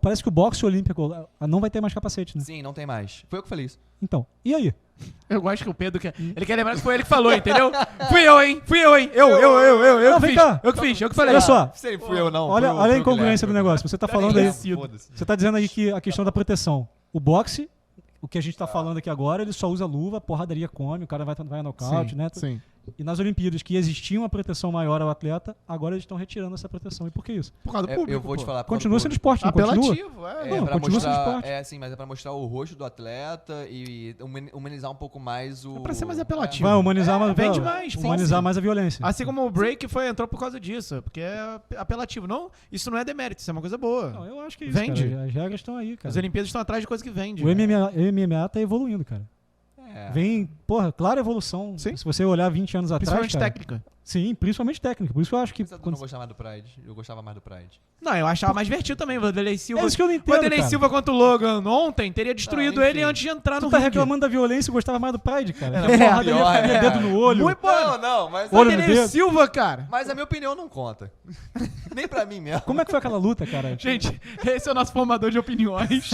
Parece que o boxe olímpico não vai ter mais capacete, né? Sim, não tem mais. Foi eu que falei isso. Então, e aí? Eu gosto que o Pedro quer. Ele quer lembrar que foi ele que falou, entendeu? Fui eu, hein? Eu Não, que vem fiz. cá. Eu que fiz, eu que falei. Olha só, Se fui eu, não. olha, foi o- olha a foi o incongruência do Guilherme. negócio. Você tá falando aí, engraçado. Foda-se. você tá dizendo aí que a questão da proteção. O boxe, o que a gente tá falando aqui agora, ele só usa luva, porradaria come, o cara vai a nocaute, né? Sim. E nas Olimpíadas, que existia uma proteção maior ao atleta, agora eles estão retirando essa proteção. E por que isso? Por causa do É, público. eu vou te pô. falar. por causa Continua do sendo público. esporte, não continua? Apelativo, é. É Não, pra continua sendo mostrar, esporte. sim, mas é pra mostrar o rosto do atleta e humanizar um pouco mais o... É pra ser mais apelativo. Vai humanizar, mais, vende vai mais, sim, humanizar sim. mais a violência. Assim como o break entrou por causa disso, porque é apelativo. Não, isso não é demérito, isso é uma coisa boa. Não, eu acho que é isso, Vende. cara. As regras estão aí, cara. As Olimpíadas estão atrás de coisa que vende. O MMA tá evoluindo, cara. É. Vem, porra, clara evolução. Sim. Se você olhar 20 anos atrás, Principalmente cara, técnica. Sim, principalmente técnica. Por isso que eu acho que... Apesar de eu não gostar mais do Pride. Eu gostava mais do Pride. Não, eu achava mais divertido também. O Vanderlei Silva. É isso que eu não O entendo, Vanderlei cara. Silva contra o Logan ontem teria destruído enfim. ele antes de entrar no Tu tá ringue. reclamando da violência e gostava mais do Pride, cara. É, Porrada pior, ali, é. dedo no olho. Muito bom. Não, mas... Olho no Vanderlei dedo. Silva, cara. Mas a minha opinião não conta. Nem pra mim mesmo. Como é que foi aquela luta, cara? Gente, esse é o nosso formador de opiniões.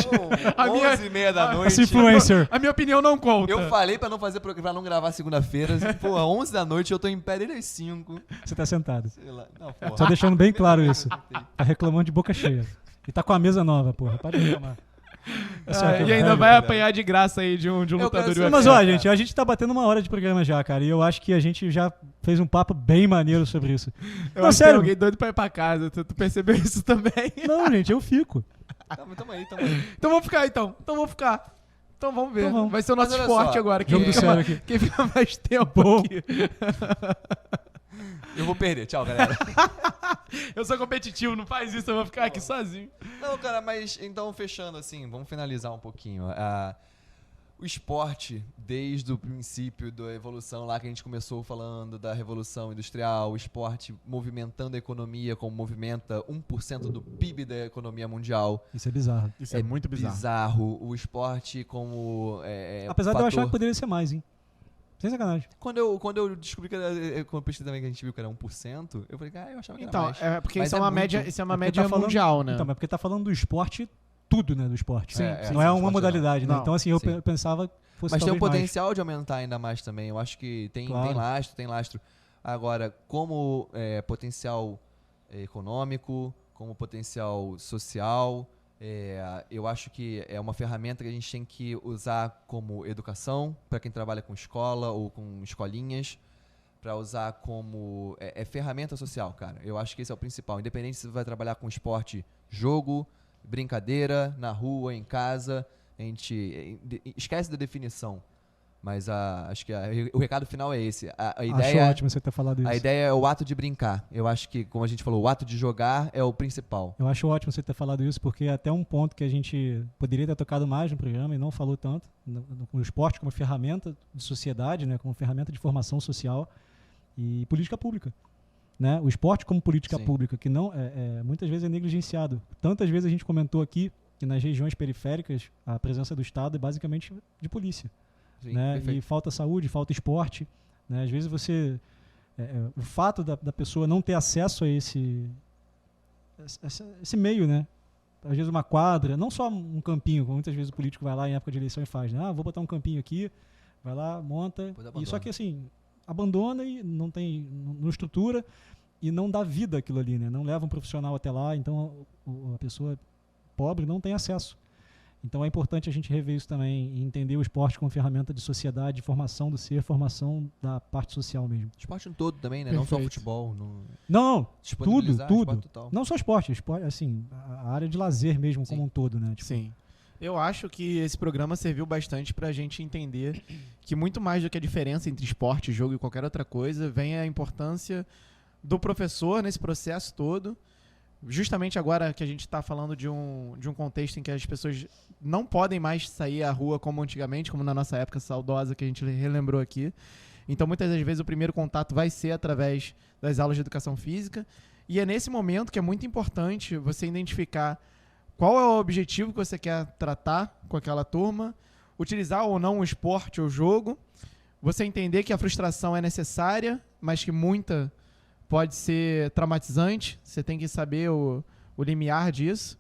A minha- 11h30 da noite. Esse influencer. A minha opinião não conta. Eu falei pra não fazer pra não gravar segunda-feira. Pô, 11 da noite eu tô em pé desde as 5. Você tá sentado. Sei lá. Não, porra. Só deixando bem claro isso. Tá reclamando de boca cheia. E tá com a mesa nova, porra. Pode reclamar. E ainda vai apanhar de graça aí de um lutador quero de ser- Mas, UFC. ó, gente, a gente tá batendo 1 hora de programa já, cara. E eu acho que a gente já fez um papo bem maneiro sobre isso. Eu Não, acho que tem sério. alguém doido pra ir pra casa. Tu percebeu isso também? Não, gente, eu fico. Tamo aí. Então vamos ficar, então. Então vamos ver. Então vamos. Vai ser o nosso Mas olha esporte só, agora. jogo do sério aqui. Quem fica mais tempo Bom. aqui. Eu vou perder. Tchau, galera. Eu sou competitivo, não faz isso, eu vou ficar aqui sozinho. Não, cara, mas então fechando assim, vamos finalizar um pouquinho. O esporte, desde o princípio da evolução lá que a gente começou falando da Revolução Industrial, o esporte movimentando a economia como movimenta 1% do PIB da economia mundial. Isso é bizarro. Isso é muito bizarro. O esporte como Apesar de eu achar fator- que poderia ser mais, hein? Sem sacanagem. Quando eu descobri que era, quando eu pesquisei também que a gente viu que era 1%, eu falei, eu achava que era Então, mais. é porque Mas isso é é uma muito. média, isso é uma É porque média tá falando- mundial, né? Então, mas porque tá falando do esporte, tudo, né? Do esporte. Sim, Não sim, é uma esporte modalidade, né? não. Então, assim, eu Sim. pensava que fosse Mas tem um talvez mais. potencial de aumentar ainda mais também. Eu acho que tem Claro. lastro. Agora, como potencial econômico, como potencial social, eu acho que é uma ferramenta que a gente tem que usar como educação, para quem trabalha com escola ou com escolinhas, para usar como ferramenta social, cara. Eu acho que esse é o principal. Independente se você vai trabalhar com esporte, jogo, brincadeira, na rua, em casa, a gente esquece da definição. Mas acho que o recado final é esse. A Acho ideia, ótimo você ter falado isso. a ideia é o ato de brincar. Eu acho que, como a gente falou, o ato de jogar é o principal. Eu acho ótimo você ter falado isso, porque é até um ponto que a gente poderia ter tocado mais no programa e não falou tanto, no esporte como ferramenta de sociedade, né, como ferramenta de formação social e política pública. Né? O esporte como política Sim. pública, que não muitas vezes é negligenciado. Tantas vezes a gente comentou aqui que nas regiões periféricas a presença do Estado é basicamente de polícia. Sim, Né? perfeito. E falta saúde, falta esporte. Né? Às vezes o fato da pessoa não ter acesso a esse meio, né? Às vezes uma quadra, não só um campinho, como muitas vezes o político vai lá em época de eleição e faz, né? Vou botar um campinho aqui, vai lá, monta, Depois e abandona. só que assim, abandona e não estrutura e não dá vida àquilo ali, né? Não leva um profissional até lá, então a pessoa pobre não tem acesso. Então é importante a gente rever isso também e entender o esporte como ferramenta de sociedade, de formação do ser, formação da parte social mesmo. Esporte no todo também, né? Não só Perfeito. futebol. Não, Disponibilizar tudo. esporte total. Não só esporte, assim, a área de lazer mesmo Sim. como um todo, né? Tipo, Sim. Eu acho que esse programa serviu bastante pra gente entender que muito mais do que a diferença entre esporte, jogo e qualquer outra coisa, vem a importância do professor nesse processo todo. Justamente agora que a gente está falando de um contexto em que as pessoas não podem mais sair à rua como antigamente, como na nossa época saudosa que a gente relembrou aqui. Então, muitas das vezes, o primeiro contato vai ser através das aulas de educação física. E é nesse momento que é muito importante você identificar qual é o objetivo que você quer tratar com aquela turma, utilizar ou não o esporte ou o jogo, você entender que a frustração é necessária, mas que muita pode ser traumatizante, você tem que saber o limiar disso.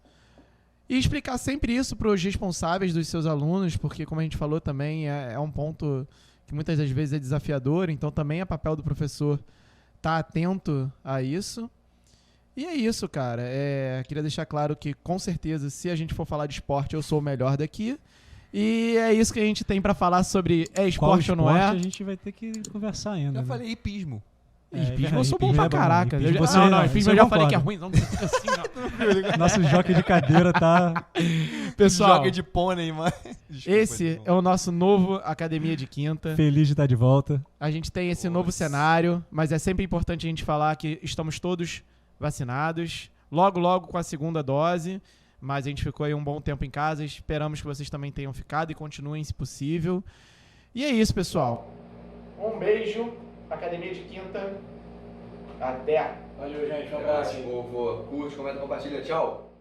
E explicar sempre isso para os responsáveis dos seus alunos, porque, como a gente falou também, é um ponto que muitas das vezes é desafiador, então também é papel do professor estar atento a isso. E é isso, cara. Queria deixar claro que, com certeza, se a gente for falar de esporte, eu sou o melhor daqui. E é isso que a gente tem para falar sobre qual esporte ou não esporte é. a gente vai ter que conversar ainda. Já né? falei hipismo. Hipismo eu sou bom hipismo pra é bom, caraca. hipismo Eu você- não, não, hipismo isso eu eu já falei que é concordo. ruim. Não fica assim, não. Nosso jockey de cadeira tá. Pessoal, Joga de pônei, mano. Desculpa, esse irmão. é o nosso novo Academia de Quinta. Feliz de estar de volta. A gente tem esse novo Nossa. cenário, mas é sempre importante a gente falar que estamos todos vacinados. Logo, logo com a segunda dose. Mas a gente ficou aí um bom tempo em casa. Esperamos que vocês também tenham ficado e continuem, se possível. E é isso, pessoal. Um beijo. Academia de Quinta. Até. Valeu, gente. Vou, curte, comenta, compartilha. Tchau.